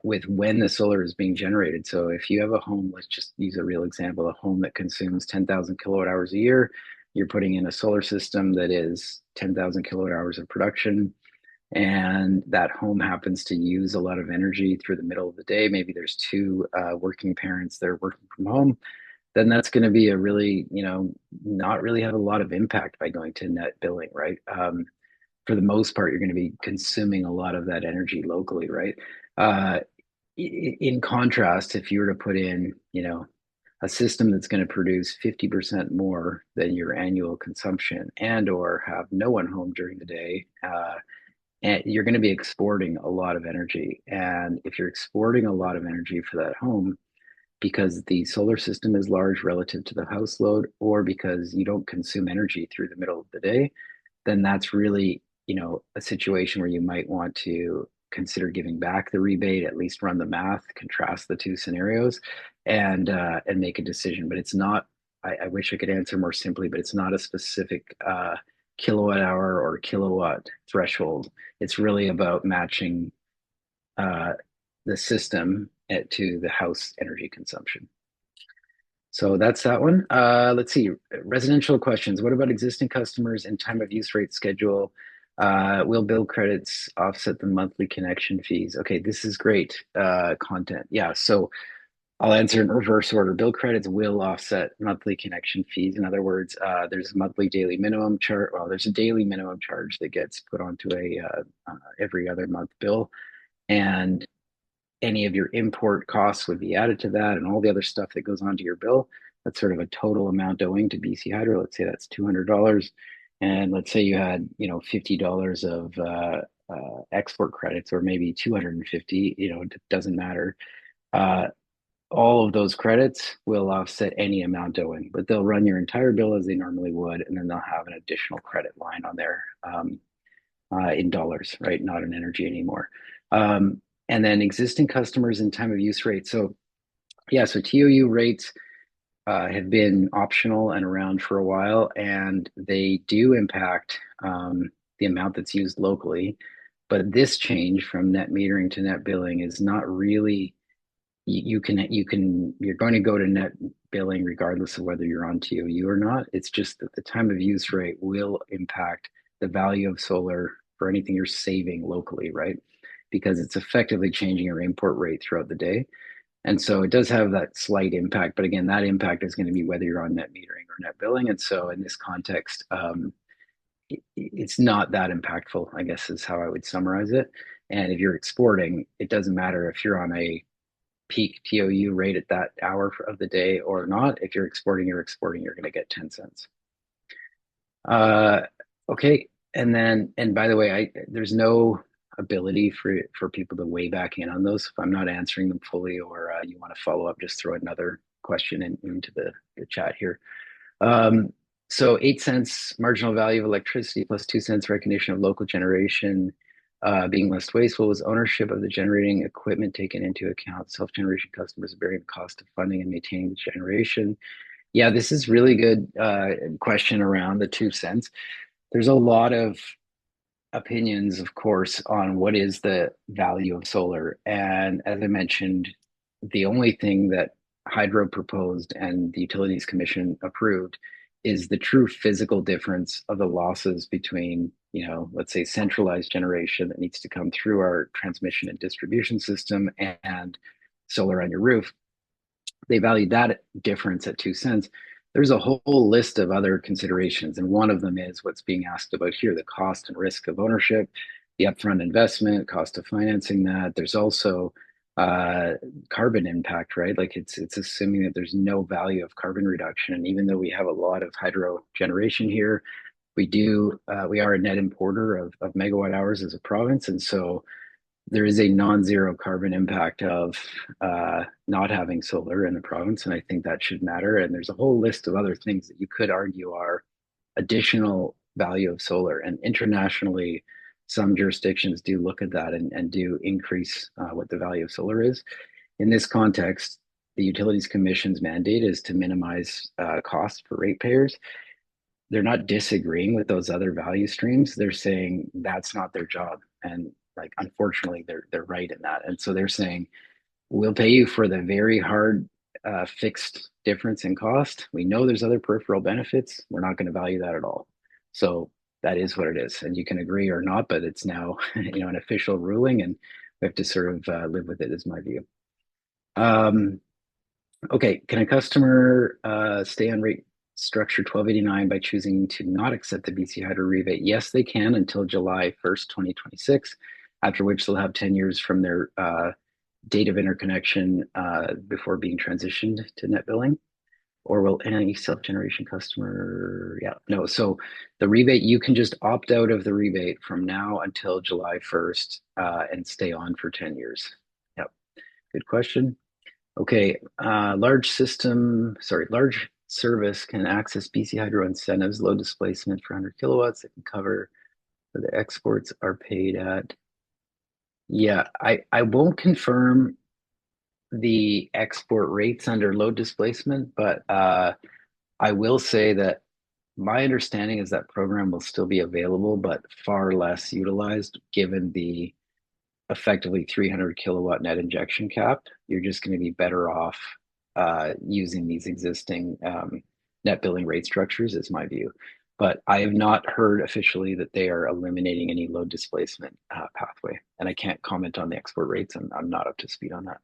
with when the solar is being generated. So if you have a home, let's just use a real example, a home that consumes 10,000 kilowatt hours a year, you're putting in a solar system that is 10,000 kilowatt hours of production, and that home happens to use a lot of energy through the middle of the day. Maybe there's two working parents that are working from home. Then that's going to be a really, not really have a lot of impact by going to net billing, right? For the most part, you're going to be consuming a lot of that energy locally, right? Uh, in contrast, if you were to put in, a system that's going to produce 50% more than your annual consumption and or have no one home during the day, and you're going to be exporting a lot of energy. And if you're exporting a lot of energy for that home, because the solar system is large relative to the house load, or because you don't consume energy through the middle of the day, then that's really, a situation where you might want to consider giving back the rebate, at least run the math, contrast the two scenarios, and make a decision. But it's not. I wish I could answer more simply, but it's not a specific kilowatt hour or kilowatt threshold. It's really about matching uh, the system to the house energy consumption. So that's that one. Let's see. Residential questions. What about existing customers and time of use rate schedule? Will bill credits offset the monthly connection fees? Okay, this is great content. Yeah, so I'll answer in reverse order. Bill credits will offset monthly connection fees. In other words, there's a monthly daily minimum charge. Well, there's a daily minimum charge that gets put onto a every other month bill, and any of your import costs would be added to that, and all the other stuff that goes onto your bill. That's sort of a total amount owing to BC Hydro. Let's say that's $200, and let's say you had $50 of export credits, or maybe 250. It doesn't matter. Uh, all of those credits will offset any amount owing, but they'll run your entire bill as they normally would, and then they'll have an additional credit line on there. In dollars, right? Not in energy anymore. And then existing customers and time of use rates. So yeah, so TOU rates have been optional and around for a while, and they do impact the amount that's used locally. But this change from net metering to net billing is not really. You're going to go to net billing regardless of whether you're on TOU or not. It's just that the time of use rate will impact the value of solar for anything you're saving locally, right? Because it's effectively changing your import rate throughout the day. And so it does have that slight impact. But again, that impact is going to be whether you're on net metering or net billing. And so in this context, it's not that impactful, I guess is how I would summarize it. And if you're exporting, it doesn't matter if you're on a peak TOU rate at that hour of the day or not. If you're exporting, you're going to get 10 cents. Uh, okay. And by the way, there's no ability for people to weigh back in on those. If I'm not answering them fully, or you want to follow up, just throw another question into the chat here. Um, so 8 cents marginal value of electricity plus 2 cents recognition of local generation being less wasteful. Was ownership of the generating equipment taken into account? Self-generation customers bearing the cost of funding and maintaining the generation. Yeah, this is really good question around the 2 cents. There's a lot of opinions, of course, on what is the value of solar. And as I mentioned, the only thing that Hydro proposed and the Utilities Commission approved is the true physical difference of the losses between, let's say centralized generation that needs to come through our transmission and distribution system and solar on your roof. They valued that difference at 2 cents. There's a whole list of other considerations, and one of them is what's being asked about here: the cost and risk of ownership, the upfront investment, cost of financing that. There's also carbon impact, right? Like it's assuming that there's no value of carbon reduction. And even though we have a lot of hydro generation here, we are a net importer of megawatt hours as a province, and so there is a non-zero carbon impact of not having solar in the province, and I think that should matter. And there's a whole list of other things that you could argue are additional value of solar. And internationally, some jurisdictions do look at that and do increase what the value of solar is. In this context, the Utilities Commission's mandate is to minimize costs for ratepayers. They're not disagreeing with those other value streams. They're saying that's not their job. And like unfortunately they're right in that. And so they're saying we'll pay you for the very hard fixed difference in cost. We know there's other peripheral benefits. We're not going to value that at all. So that is what it is, and you can agree or not, but it's now an official ruling, and we have to sort of live with it. Is my view. Um, okay, can a customer stay on rate structure 1289 by choosing to not accept the BC Hydro rebate? Yes, they can until July 1st, 2026, after which they'll have 10 years from their date of interconnection before being transitioned to net billing? Or will any self-generation customer, yeah, no. So the rebate, you can just opt out of the rebate from now until July 1st and stay on for 10 years. Yep, good question. Okay, large service can access BC Hydro incentives, low displacement for 100 kilowatts that can cover for the exports are paid at. Yeah, I won't confirm the export rates under load displacement, but I will say that my understanding is that program will still be available, but far less utilized given the effectively 300 kilowatt net injection cap. You're just going to be better off using these existing net billing rate structures, is my view. But I have not heard officially that they are eliminating any load displacement pathway, and I can't comment on the export rates, and I'm not up to speed on that.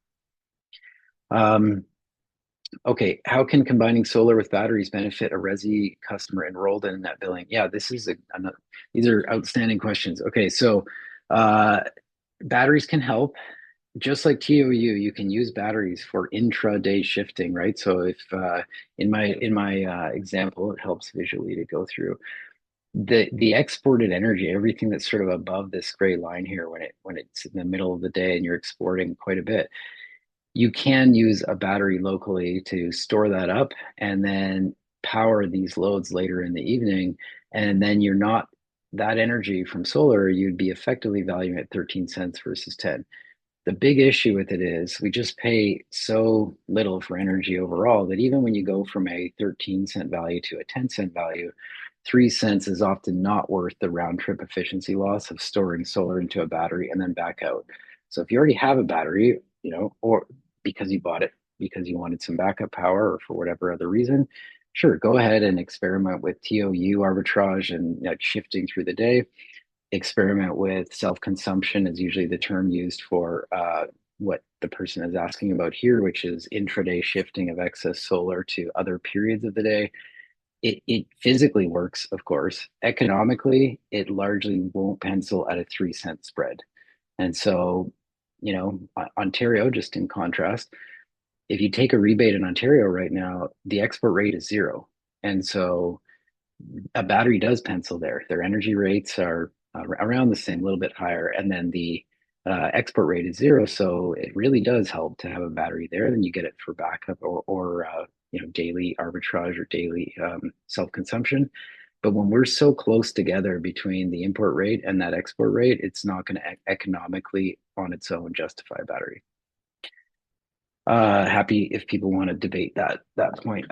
Okay, how can combining solar with batteries benefit a Resi customer enrolled in net billing? Yeah, these are outstanding questions. Okay, so uh, batteries can help. Just like TOU, you can use batteries for intraday shifting, right? So if in my example, it helps visually to go through the exported energy, everything that's sort of above this gray line here, when it's in the middle of the day and you're exporting quite a bit, you can use a battery locally to store that up and then power these loads later in the evening. And then you're not that energy from solar, you'd be effectively valuing at 13 cents versus 10. The big issue with it is we just pay so little for energy overall that even when you go from a 13-cent value to a 10-cent value, 3 cents is often not worth the round trip efficiency loss of storing solar into a battery and then back out. So if you already have a battery, or because you bought it because you wanted some backup power or for whatever other reason, sure, go ahead and experiment with TOU arbitrage and shifting through the day. Experiment with self-consumption is usually the term used for what the person is asking about here, which is intraday shifting of excess solar to other periods of the day. It physically works, of course. Economically, it largely won't pencil at a 3 cent spread. And so, Ontario, just in contrast, if you take a rebate in Ontario right now, the export rate is zero. And so a battery does pencil there. Their energy rates are around the same, a little bit higher, and then the export rate is zero. So it really does help to have a battery there. Then you get it for backup or daily arbitrage or daily self consumption. But when we're so close together between the import rate and that export rate, it's not going to economically on its own justify a battery. Happy if people want to debate that point.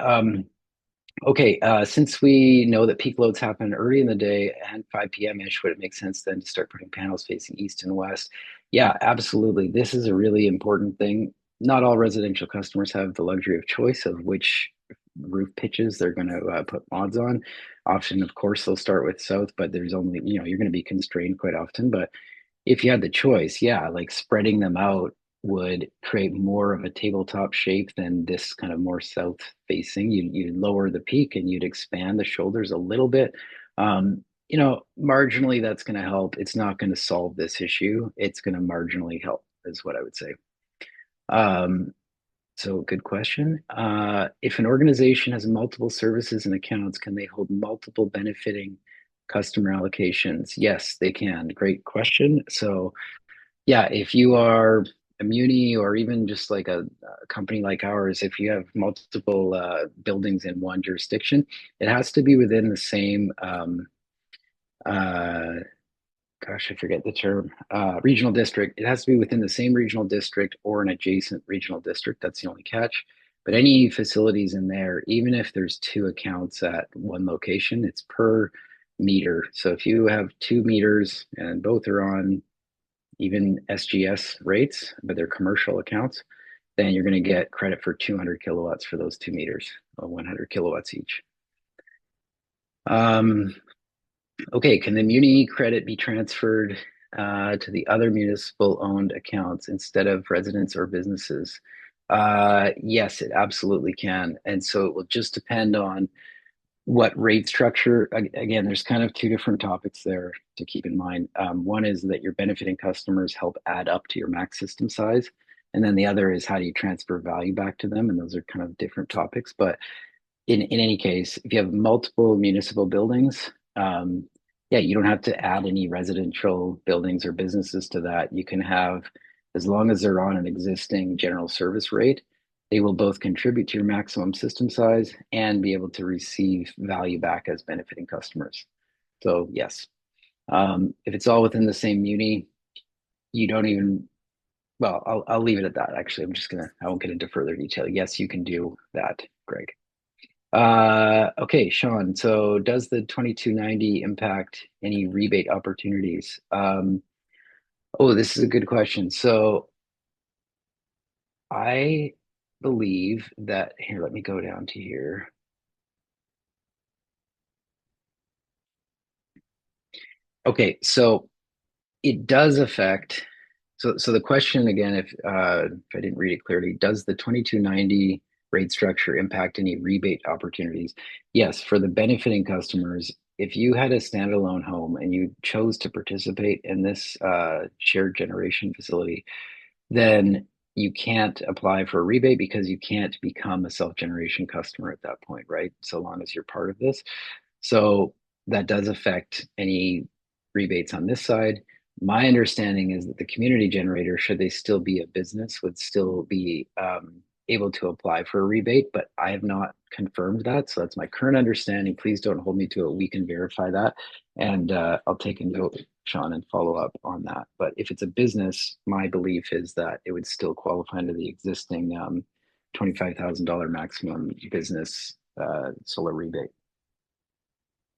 Okay, since we know that peak loads happen early in the day and 5 p.m. ish, would it make sense then to start putting panels facing east and west? Yeah, absolutely. This is a really important thing. Not all residential customers have the luxury of choice of which roof pitches they're going to put mods on. Often, of course, they'll start with south, but there's only, you're going to be constrained quite often. But if you had the choice, yeah, like spreading them out would create more of a tabletop shape than this kind of more south facing. You'd lower the peak and you'd expand the shoulders a little bit. Marginally that's going to help. It's not going to solve this issue. It's going to marginally help, is what I would say. So good question. If an organization has multiple services and accounts, can they hold multiple benefiting customer allocations? Yes, they can. Great question. So yeah, if you are a muni or even just like a company like ours, if you have multiple buildings in one jurisdiction, it has to be within the same, uh, gosh, I forget the term, regional district. It has to be within the same regional district or an adjacent regional district. That's the only catch. But any facilities in there, even if there's two accounts at one location, it's per meter. So if you have 2 meters and both are on even SGS rates, but they're commercial accounts, then you're going to get credit for 200 kilowatts for those 2 meters, 100 kilowatts each. Um, okay, can the muni credit be transferred to the other municipal owned accounts instead of residents or businesses? Yes, it absolutely can. And so it will just depend on what rate structure. Again, there's kind of two different topics there to keep in mind. One is that your benefiting customers help add up to your max system size. And then the other is how do you transfer value back to them? And those are kind of different topics. But in any case, if you have multiple municipal buildings, yeah, you don't have to add any residential buildings or businesses to that. You can have, as long as they're on an existing general service rate, they will both contribute to your maximum system size and be able to receive value back as benefiting customers. So yes, if it's all within the same muni, you don't even, well, I'll leave it at that. Actually, I won't get into further detail. Yes, you can do that, Greg. Okay, Sean. So does the 2290 impact any rebate opportunities? Oh, this is a good question. So I believe that here, let me go down to here. Okay, so it does affect. So the question again, if I didn't read it clearly, does the 2290 rate structure impact any rebate opportunities? Yes, for the benefiting customers, if you had a standalone home and you chose to participate in this shared generation facility, then you can't apply for a rebate because you can't become a self-generation customer at that point, right? So long as you're part of this. So that does affect any rebates on this side. My understanding is that the community generator, should they still be a business, would still be able to apply for a rebate, but I have not confirmed that. So that's my current understanding. Please don't hold me to it. We can verify that. And I'll take a note, Sean, and follow up on that. But if it's a business, my belief is that it would still qualify under the existing $25,000 maximum business solar rebate.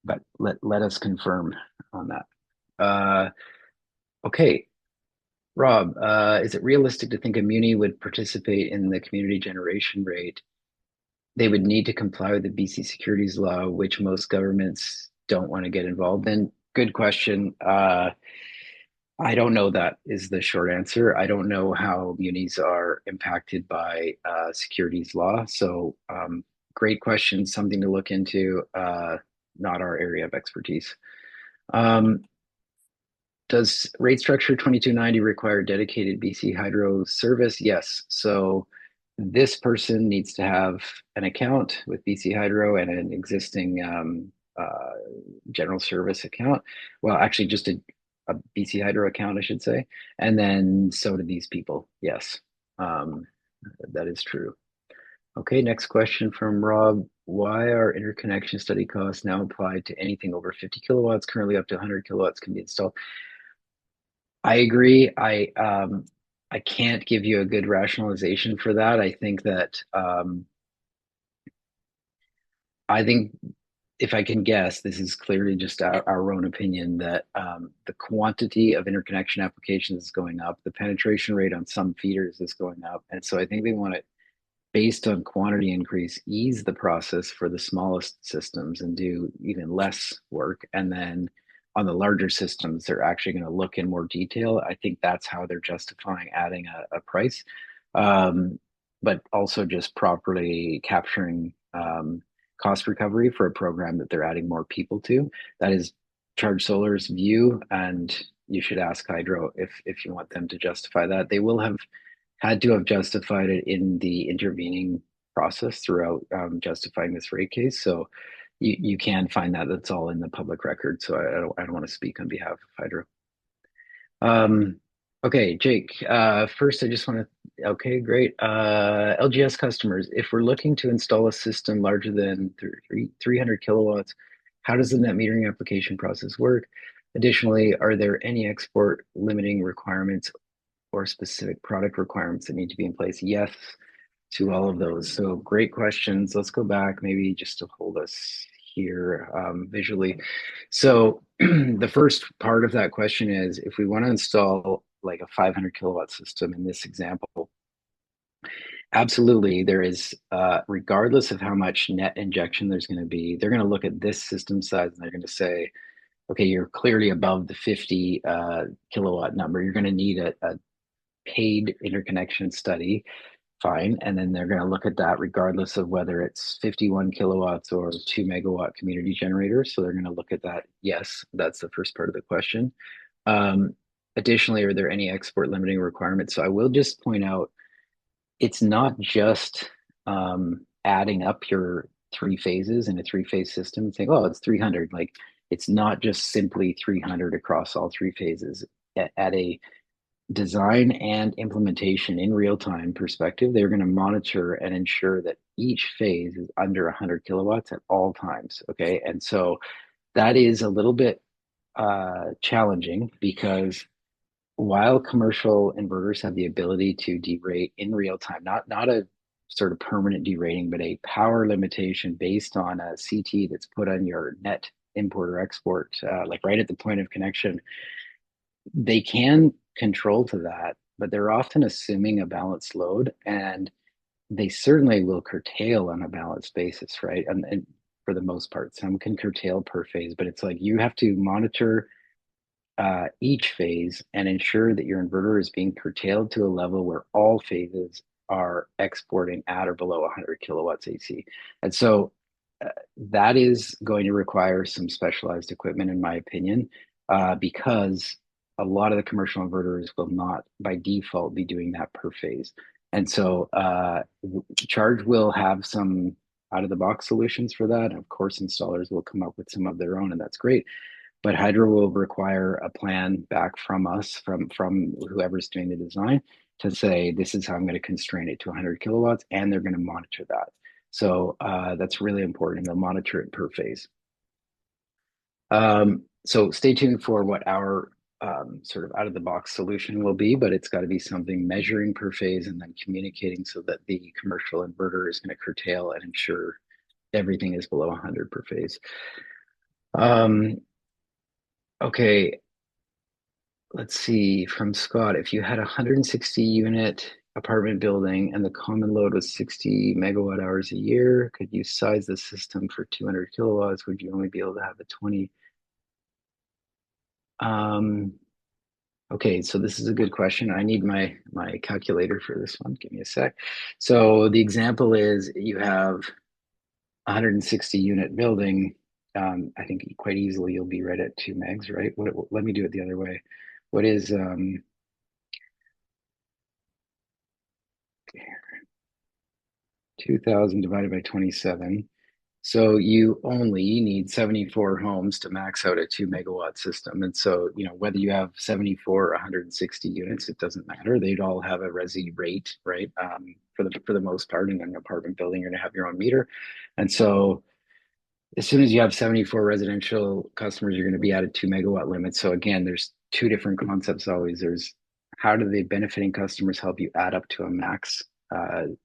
But let us confirm on that. Okay, Rob, is it realistic to think a muni would participate in the community generation rate? They would need to comply with the BC securities law, which most governments don't want to get involved in. Good question. I don't know, that is the short answer. I don't know how munis are impacted by securities law. So great question, something to look into. Not our area of expertise. Um, does rate structure 2290 require dedicated BC Hydro service? Yes. So this person needs to have an account with BC Hydro and an existing general service account. Well, actually, just a BC Hydro account, I should say. And then so do these people. Yes, um, that is true. Okay, next question from Rob. Why are interconnection study costs now applied to anything over 50 kilowatts? Currently, up to 100 kilowatts can be installed. I agree. I can't give you a good rationalization for that. I think if I can guess, this is clearly just our own opinion that the quantity of interconnection applications is going up, the penetration rate on some feeders is going up, and so I think they want to, based on quantity increase, ease the process for the smallest systems and do even less work. And then on the larger systems, they're actually going to look in more detail. I think that's how they're justifying adding a price, but also just properly capturing cost recovery for a program that they're adding more people to. That is Charge Solar's view, and you should ask Hydro if you want them to justify that. They will have had to have justified it in the intervening process throughout justifying this rate case. So you can find that. That's all in the public record. So I don't want to speak on behalf of Hydro. Okay, Jake. First, I just want to. Okay, great. LGS customers, if we're looking to install a system larger than 300 kilowatts, how does the net metering application process work? Additionally, are there any export limiting requirements or specific product requirements that need to be in place? Yes, to all of those. So great questions. Let's go back maybe just to hold us here visually. So the first part of that question is, if we want to install like a 500 kilowatt system in this example, absolutely there is, regardless of how much net injection there's going to be, they're going to look at this system size and they're going to say, okay, you're clearly above the 50 kilowatt number. You're going to need a paid interconnection study. Fine. And then they're going to look at that regardless of whether it's 51 kilowatts or 2 megawatt community generator. So they're going to look at that. Yes, that's the first part of the question. Um, Additionally, are there any export limiting requirements? So I will just point out it's not just adding up your three phases in a three-phase system and saying, oh, it's 300. Like it's not just simply 300 across all three phases. At a design and implementation in real time perspective, they're going to monitor and ensure that each phase is under 100 kilowatts at all times. Okay. And so that is a little bit challenging because while commercial inverters have the ability to derate in real time, not a sort of permanent derating, but a power limitation based on a CT that's put on your net import or export, like right at the point of connection, they can control to that, but they're often assuming a balanced load, and they certainly will curtail on a balanced basis, right? And for the most part, some can curtail per phase, but it's like you have to monitor each phase and ensure that your inverter is being curtailed to a level where all phases are exporting at or below 100 kilowatts AC. And so that is going to require some specialized equipment, in my opinion, because a lot of the commercial inverters will not, by default, be doing that per phase. And so Charge will have some out of the box solutions for that. And of course, installers will come up with some of their own, and that's great. But Hydro will require a plan back from us, from whoever's doing the design, to say this is how I'm going to constrain it to 100 kilowatts, and they're going to monitor that. So that's really important. They'll monitor it per phase. So stay tuned for what our sort of out of the box solution will be, but it's got to be something measuring per phase and then communicating so that the commercial inverter is going to curtail and ensure everything is below 100 per phase. Okay, let's see, from Scott, if you had a 160 unit apartment building and the common load was 60 megawatt hours a year, could you size the system for 200 kilowatts? Would you only be able to have a 20? Um, okay, so this is a good question. I need my calculator for this one. Give me a sec. So the example is you have 160 unit building. I think quite easily you'll be right at 2 megs, right? Let me do it the other way. What is 2,000 divided by 27? So you only need 74 homes to max out a 2 megawatt system. And so, whether you have 74 or 160 units, it doesn't matter. They'd all have a resi rate, right? For the most part, in an apartment building, you're gonna have your own meter. And so as soon as you have 74 residential customers, you're going to be at a 2 megawatt limit. So again, there's two different concepts always. There's how do the benefiting customers help you add up to a max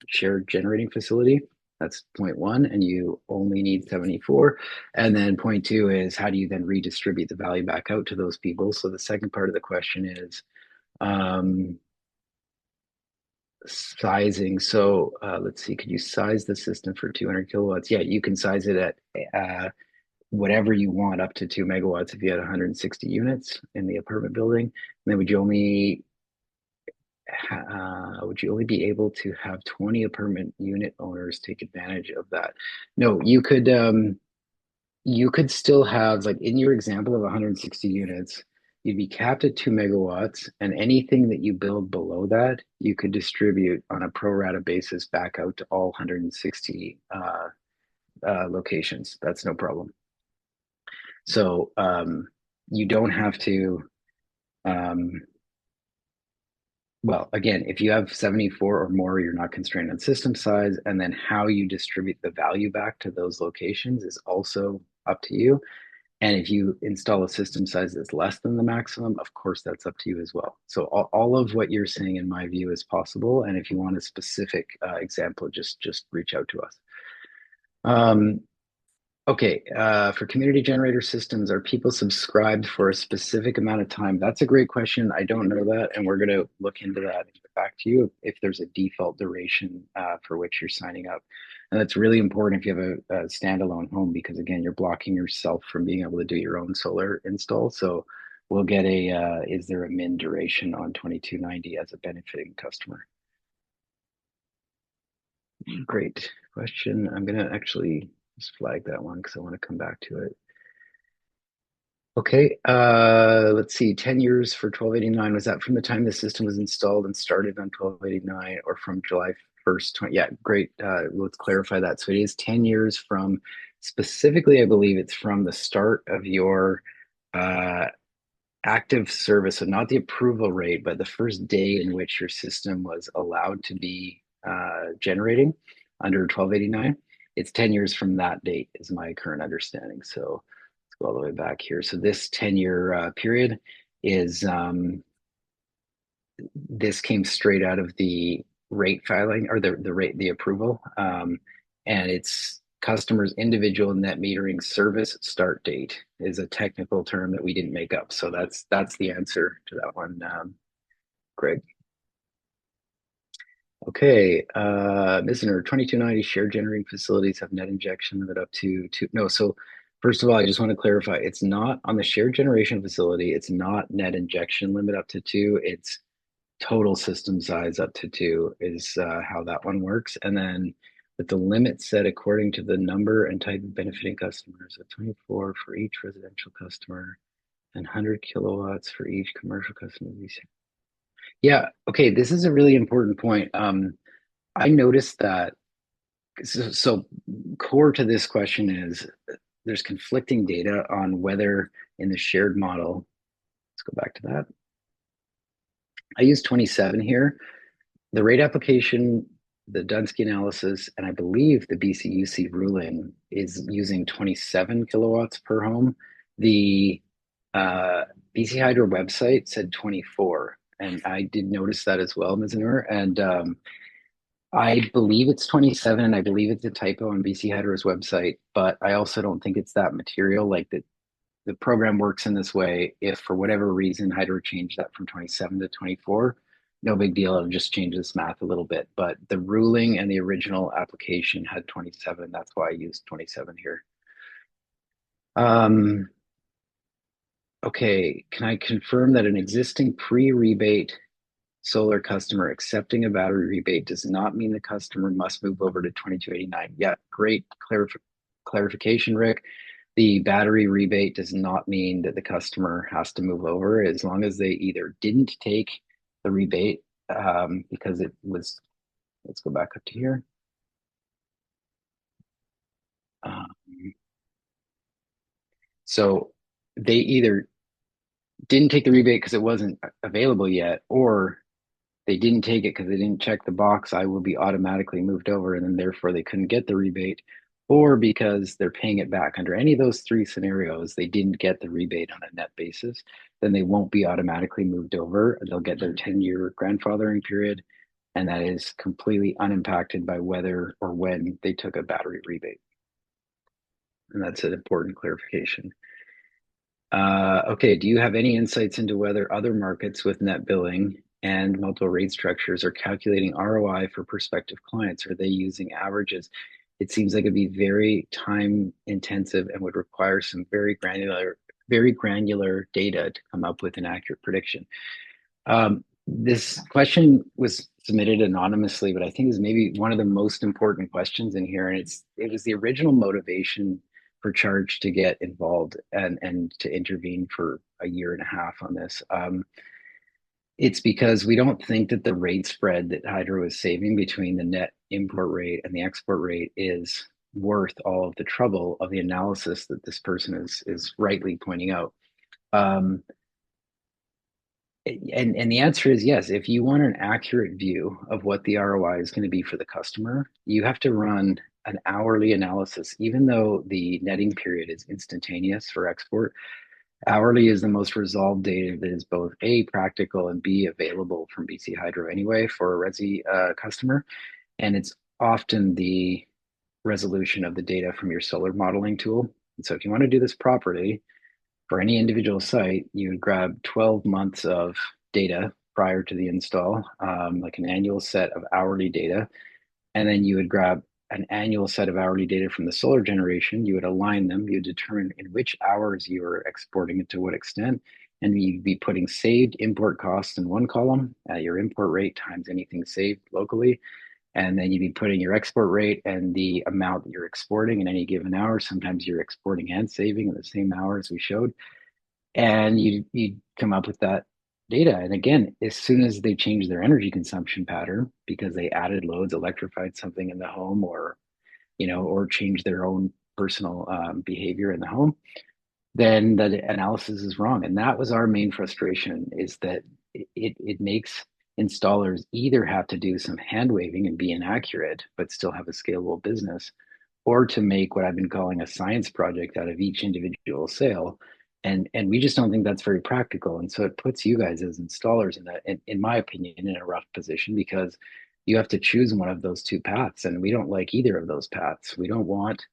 shared generating facility? That's point one, and you only need 74. And then point two is how do you then redistribute the value back out to those people? So the second part of the question is um, sizing. So let's see, could you size the system for 200 kilowatts? Yeah, you can size it at whatever you want up to 2 megawatts if you had 160 units in the apartment building. And then would you only be able to have 20 apartment unit owners take advantage of that? No, you could still have, like in your example of 160 units, you'd be capped at 2 megawatts, and anything that you build below that, you could distribute on a pro rata basis back out to all 160 locations. That's no problem. So you don't have to, um, well, again, if you have 74 or more, you're not constrained on system size. And then how you distribute the value back to those locations is also up to you. And if you install a system size that's less than the maximum, of course, that's up to you as well. So all of what you're saying, in my view, is possible. And if you want a specific example, just reach out to us. Um, Okay, for community generator systems, are people subscribed for a specific amount of time? That's a great question. I don't know that, and we're going to look into that and get back to you if there's a default duration for which you're signing up. And that's really important if you have a standalone home because, again, you're blocking yourself from being able to do your own solar install. So we'll get a, is there a min duration on 2290 as a benefiting customer? Great question. I'm going to actually just flag that one because I want to come back to it. Okay, let's see, 10 years for 1289. Was that from the time the system was installed and started on 1289 or from July 1st? 20, yeah, great. Let's clarify that. So it is 10 years from specifically, I believe it's from the start of your uh, active service, so not the approval rate, but the first day in which your system was allowed to be generating under 1289. It's 10 years from that date, is my current understanding. So let's go all the way back here. So this 10-year period is this came straight out of the rate filing or the rate the approval, and it's customers individual net metering service start date is a technical term that we didn't make up. So that's the answer to that one, Greg. Okay, Misner, 2290 shared generating facilities have net injection limit up to two. No, so first of all, I just want to clarify, it's not on the shared generation facility, it's not net injection limit up to two, it's total system size up to two is how that one works. And then with the limit set according to the number and type of benefiting customers, so 24 for each residential customer and 100 kilowatts for each commercial customer. Yeah, okay, this is a really important point. I noticed that, so core to this question is there's conflicting data on whether in the shared model, let's go back to that. I use 27 here. The rate application, the Dunsky analysis, and I believe the BCUC ruling is using 27 kilowatts per home. The BC Hydro website said 24, and I did notice that as well, Ms. Noor. And I believe it's 27, and I believe it's a typo on BC Hydro's website, but I also don't think it's that material. Like the program works in this way. If for whatever reason Hydro changed that from 27 to 24, no big deal. It'll just change this math a little bit. But the ruling and the original application had 27. That's why I used 27 here. Okay, can I confirm that an existing pre-rebate solar customer accepting a battery rebate does not mean the customer must move over to 2289? Yeah, great clarification, Rick. The battery rebate does not mean that the customer has to move over as long as they either didn't take the rebate because it was, let's go back up to here. Um, so they either didn't take the rebate because it wasn't available yet, or they didn't take it because they didn't check the box, I will be automatically moved over, and then therefore they couldn't get the rebate, or because they're paying it back. Under any of those three scenarios, they didn't get the rebate on a net basis, then they won't be automatically moved over. They'll get their 10-year grandfathering period, and that is completely unimpacted by whether or when they took a battery rebate. And that's an important clarification. Okay, do you have any insights into whether other markets with net billing and multiple rate structures are calculating ROI for prospective clients? Are they using averages? It seems like it'd be very time intensive and would require some very granular data to come up with an accurate prediction. This question was submitted anonymously, but I think is maybe one of the most important questions in here. And it was the original motivation for Charge to get involved and to intervene for a year and a half on this. It's because we don't think that the rate spread that Hydro is saving between the net import rate and the export rate is worth all of the trouble of the analysis that this person is rightly pointing out. And the answer is yes. If you want an accurate view of what the ROI is going to be for the customer, you have to run an hourly analysis. Even though the netting period is instantaneous for export, hourly is the most resolved data that is both A, practical, and B, available from BC Hydro anyway for a Resi customer. And it's often the resolution of the data from your solar modeling tool. And so if you want to do this properly for any individual site, you would grab 12 months of data prior to the install, like an annual set of hourly data. And then you would grab an annual set of hourly data from the solar generation. You would align them. You would determine in which hours you were exporting it to what extent. And you'd be putting saved import costs in one column, your import rate times anything saved locally. And then you'd be putting your export rate and the amount that you're exporting in any given hour. Sometimes you're exporting and saving in the same hour as we showed. And you come up with that data. And again, as soon as they change their energy consumption pattern because they added loads, electrified something in the home, or or changed their own personal behavior in the home, then the analysis is wrong. And that was our main frustration, is that it makes installers either have to do some hand waving and be inaccurate, but still have a scalable business, or to make what I've been calling a science project out of each individual sale. And we just don't think that's very practical. And so it puts you guys as installers in my opinion, in a rough position, because you have to choose one of those two paths. And we don't like either of those paths. We don't want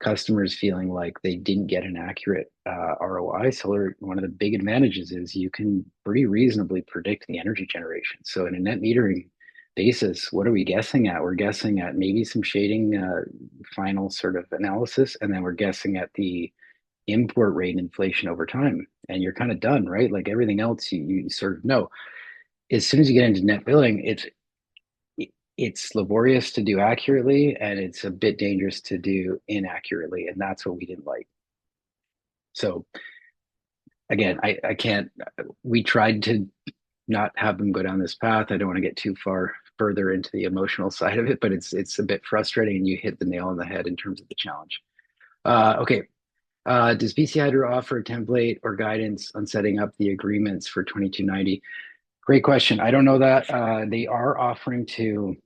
customers feeling like they didn't get an accurate ROI. Solar, one of the big advantages is you can pretty reasonably predict the energy generation. So in a net metering basis, what are we guessing at? We're guessing at maybe some shading final sort of analysis, and then we're guessing at the import rate inflation over time. And you're kind of done, right? Like everything else, you sort of know. As soon as you get into net billing, it's laborious to do accurately, and it's a bit dangerous to do inaccurately, and that's what we didn't like. So again, I can't. We tried to not have them go down this path. I don't want to get too far further into the emotional side of it, but it's a bit frustrating, and you hit the nail on the head in terms of the challenge. Okay. Does BC Hydro offer a template or guidance on setting up the agreements for 2290? Great question. I don't know that. They are offering to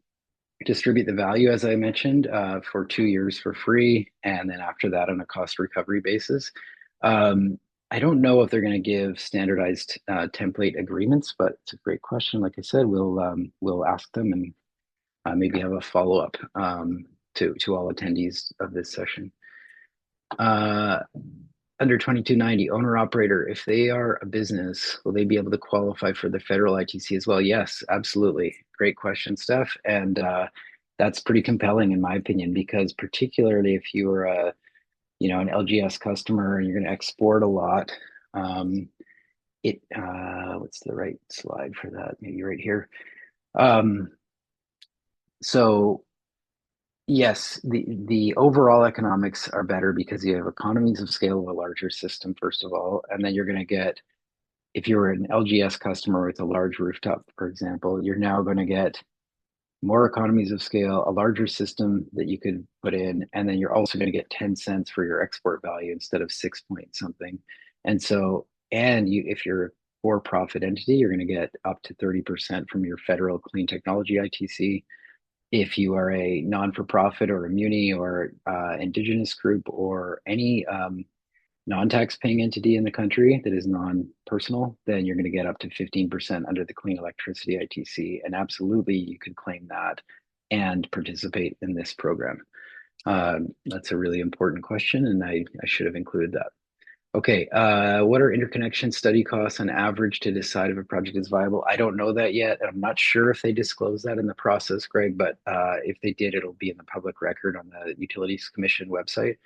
distribute the value, as I mentioned, for 2 years for free, and then after that on a cost recovery basis. I don't know if they're going to give standardized template agreements, but it's a great question. Like I said, we'll ask them and maybe have a follow up to all attendees of this session. Under 2290, owner operator, if they are a business, will they be able to qualify for the federal ITC as well? Yes, absolutely. Great question, Steph. And that's pretty compelling in my opinion, because particularly if you are an LGS customer and you're going to export a lot, what's the right slide for that? Maybe right here. So yes, the overall economics are better because you have economies of scale of a larger system, first of all, and then you're going to get, if you're an LGS customer with a large rooftop, for example, you're now going to get more economies of scale, a larger system that you could put in, and then you're also going to get 10 cents for your export value instead of 6 point something. And so, and you, if you're a for-profit entity, you're going to get up to 30% from your federal clean technology ITC. If you are a non-for-profit or a muni or indigenous group or any non-tax paying entity in the country that is non-personal, then you're going to get up to 15% under the clean electricity ITC. And absolutely, you could claim that and participate in this program. That's a really important question, and I should have included that. Okay, what are interconnection study costs on average to decide if a project is viable? I don't know that yet. I'm not sure if they disclose that in the process, Greg, but if they did, it'll be in the public record on the Utilities Commission website.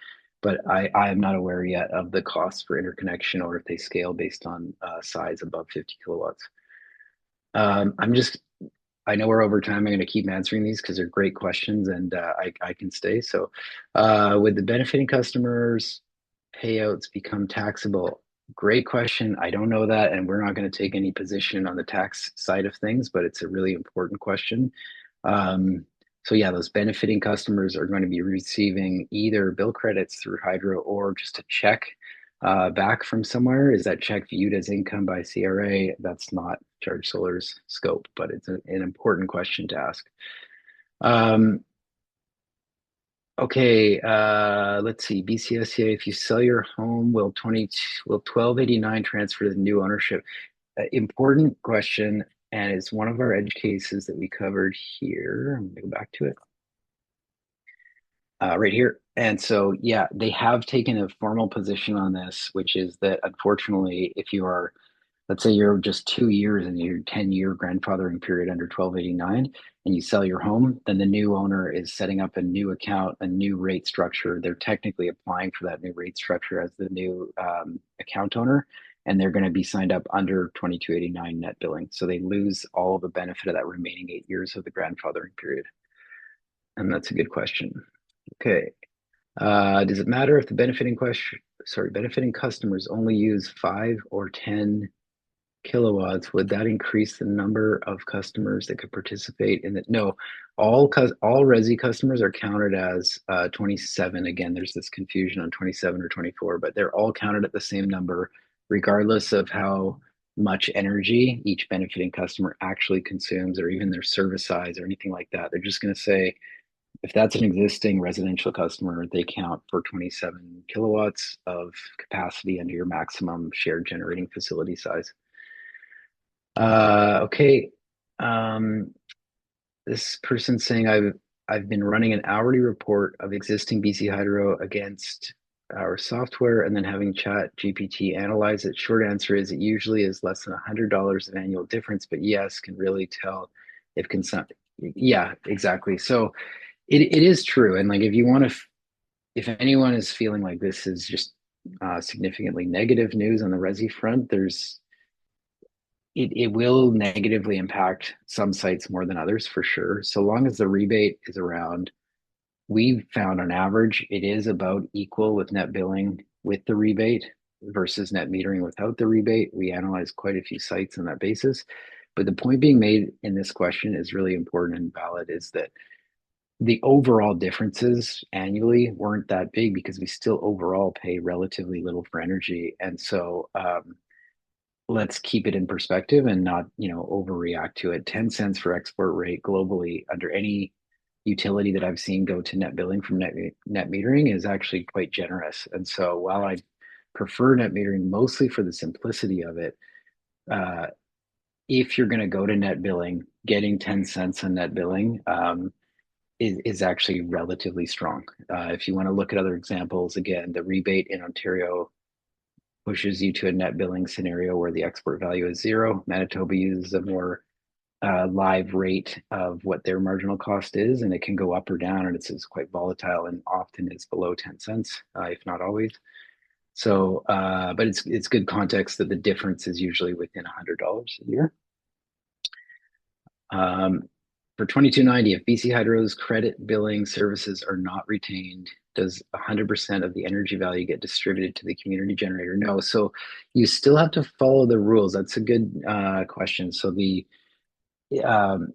But I am not aware yet of the costs for interconnection or if they scale based on size above 50 kilowatts. I know we're over time. I'm going to keep answering these because they're great questions, and I can stay. So with the benefiting customers, payouts become taxable? Great question. I don't know that, and we're not going to take any position on the tax side of things, but it's a really important question. So yeah, those benefiting customers are going to be receiving either bill credits through Hydro or just a check back from somewhere. Is that check viewed as income by CRA? That's not Charge Solar's scope, but it's an important question to ask. Okay, let's see. BCSCA, if you sell your home, will 1289 transfer to the new ownership? Important question, and it's one of our edge cases that we covered here. I'm gonna go back to it. right here. And so, yeah, they have taken a formal position on this, which is that unfortunately, if you are, let's say you're just 2 years in your 10-year grandfathering period under 1289 and you sell your home, then the new owner is setting up a new account, a new rate structure. They're technically applying for that new rate structure as the new account owner, and they're going to be signed up under 2289 net billing. So they lose all the benefit of that remaining 8 years of the grandfathering period. And that's a good question. Okay. Does it matter if the benefiting customers only use 5 or 10 kilowatts? Would that increase the number of customers that could participate in it? No, all Resi customers are counted as 27. Again, there's this confusion on 27 or 24, but they're all counted at the same number, regardless of how much energy each benefiting customer actually consumes, or even their service size or anything like that. They're just going to say, if that's an existing residential customer, they count for 27 kilowatts of capacity under your maximum shared generating facility size. Okay. Um, this person's saying I've been running an hourly report of existing BC Hydro against our software and then having Chat GPT analyze it. Short answer is it usually is less than $100 of annual difference, but yes, can really tell if consumption. Yeah, exactly. So it is true. And like if you want to, if anyone is feeling like this is just significantly negative news on the Resi front, it will negatively impact some sites more than others for sure. So long as the rebate is around, we've found on average it is about equal with net billing with the rebate versus net metering without the rebate. We analyzed quite a few sites on that basis. But the point being made in this question is really important and valid, is that the overall differences annually weren't that big because we still overall pay relatively little for energy. And so let's keep it in perspective and not, overreact to it. 10 cents for export rate globally under any utility that I've seen go to net billing from net metering is actually quite generous. And so while I prefer net metering mostly for the simplicity of it, uh, if you're going to go to net billing, getting 10 cents on net billing is actually relatively strong. If you want to look at other examples, again, the rebate in Ontario pushes you to a net billing scenario where the export value is zero. Manitoba uses a more live rate of what their marginal cost is, and it can go up or down, and it's quite volatile and often is below 10 cents, if not always. So, but it's good context that the difference is usually within $100 a year. Um, for 2290, if BC Hydro's credit billing services are not retained, does 100% of the energy value get distributed to the community generator? No. So you still have to follow the rules. That's a good question. So um,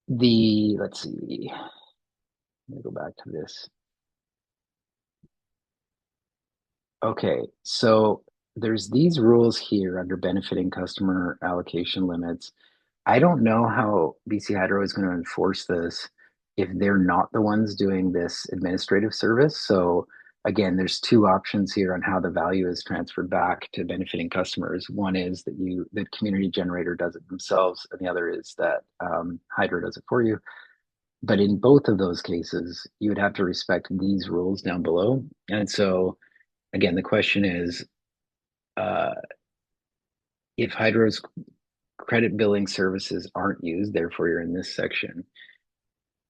let's see, let me go back to this. Okay, so there's these rules here under benefiting customer allocation limits. I don't know how BC Hydro is going to enforce this if they're not the ones doing this administrative service. So again, there's two options here on how the value is transferred back to benefiting customers. One is that the community generator does it themselves, and the other is that Hydro does it for you. But in both of those cases, you would have to respect these rules down below. And so again, the question is, uh, if Hydro's credit billing services aren't used, therefore you're in this section,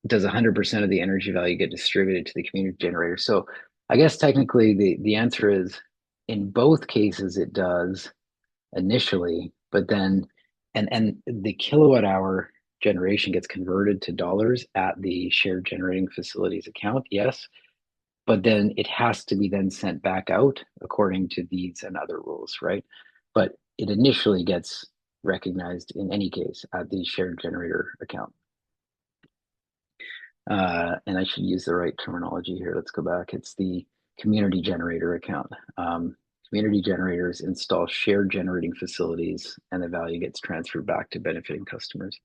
does 100% of the energy value get distributed to the community generator? So I guess technically the answer is in both cases it does initially, but then and the kilowatt hour generation gets converted to dollars at the shared generating facilities account, yes, but then it has to be then sent back out according to these and other rules, right? But it initially gets recognized in any case at the shared generator account. And I should use the right terminology here. Let's go back. It's the community generator account. Community generators install shared generating facilities, and the value gets transferred back to benefiting customers.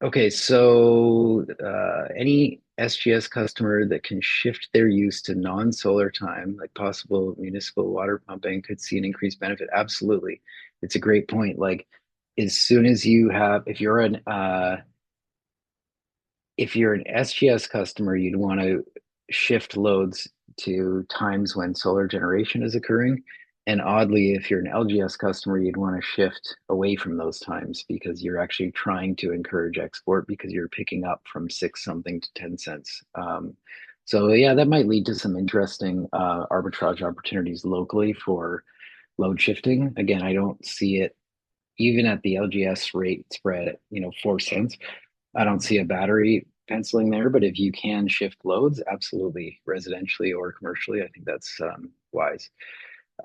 Okay, so any SGS customer that can shift their use to non-solar time, like possible municipal water pumping, could see an increased benefit. Absolutely. It's a great point. Like as soon as you have, if you're If you're an SGS customer, you'd want to shift loads to times when solar generation is occurring. And oddly, if you're an LGS customer, you'd want to shift away from those times because you're actually trying to encourage export because you're picking up from six something to 10 cents. So yeah, that might lead to some interesting arbitrage opportunities locally for load shifting. Again, I don't see it even at the LGS rate spread at 4 cents. I don't see a battery penciling there, but if you can shift loads, absolutely, residentially or commercially, I think that's wise.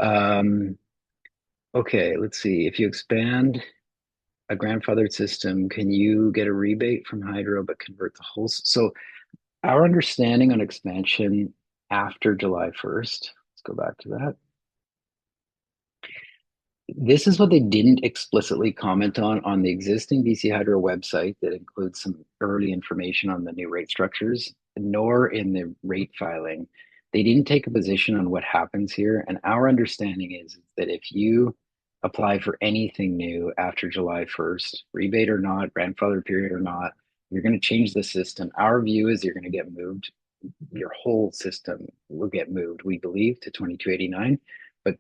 Um, okay, let's see. If you expand a grandfathered system, can you get a rebate from hydro but convert the whole? So our understanding on expansion after July 1st, let's go back to that. This is what they didn't explicitly comment on the existing BC Hydro website that includes some early information on the new rate structures, nor in the rate filing. They didn't take a position on what happens here. And our understanding is that if you apply for anything new after July 1st, rebate or not, grandfather period or not, you're going to change the system. Our view is you're going to get moved. Your whole system will get moved, we believe, to 2289. But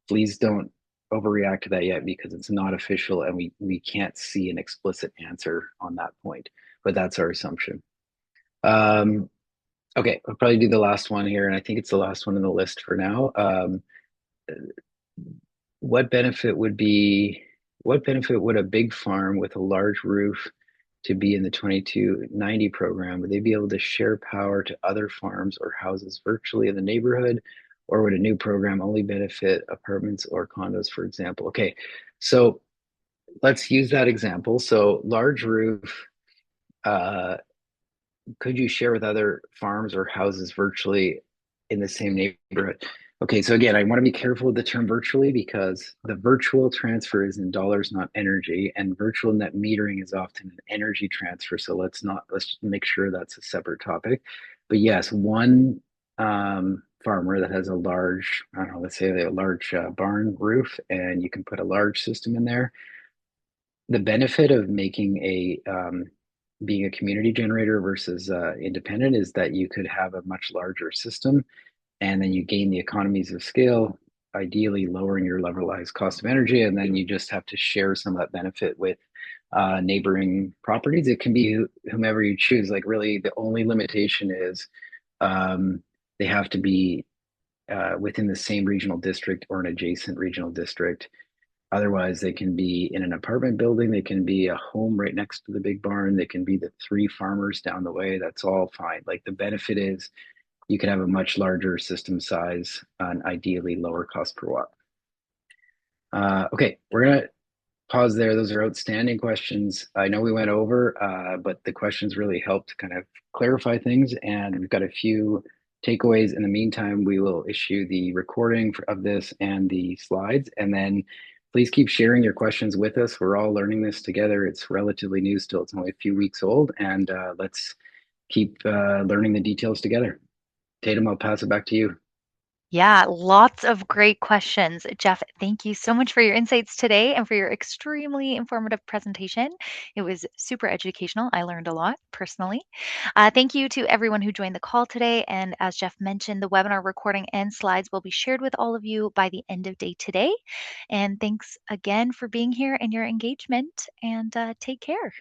please don't overreact to that yet because it's not official and we can't see an explicit answer on that point. But that's our assumption. Um, okay, I'll probably do the last one here, and I think it's the last one on the list for now. What benefit would be what benefit would a big farm with a large roof to be in the 2290 program? Would they be able to share power to other farms or houses virtually in the neighborhood? Or would a new program only benefit apartments or condos, for example? Okay, so let's use that example. So large roof, uh, could you share with other farms or houses virtually in the same neighborhood? Okay, so again, I want to be careful with the term virtually because the virtual transfer is in dollars, not energy, and virtual net metering is often an energy transfer. So let's make sure that's a separate topic. But yes, one farmer that has a large, I don't know, let's say they have a large barn roof, and you can put a large system in there. The benefit of making a being a community generator versus independent is that you could have a much larger system and then you gain the economies of scale, ideally lowering your levelized cost of energy, and then you just have to share some of that benefit with neighboring properties. It can be whomever you choose. Like really, the only limitation is um, they have to be within the same regional district or an adjacent regional district. Otherwise, they can be in an apartment building, they can be a home right next to the big barn, they can be the three farmers down the way. That's all fine. Like the benefit is you can have a much larger system size and ideally lower cost per watt. Okay, we're gonna pause there. Those are outstanding questions. I know we went over, but the questions really helped kind of clarify things, and we've got a few takeaways. In the meantime, we will issue the recording of this and the slides, and then please keep sharing your questions with us. We're all learning this together. It's relatively new still. It's only a few weeks old, and let's keep learning the details together. Tatum, I'll pass it back to you. Yeah, lots of great questions. Jeff, thank you so much for your insights today and for your extremely informative presentation. It was super educational. I learned a lot personally. Thank you to everyone who joined the call today. And as Jeff mentioned, the webinar recording and slides will be shared with all of you by the end of day today. And thanks again for being here and your engagement. And take care.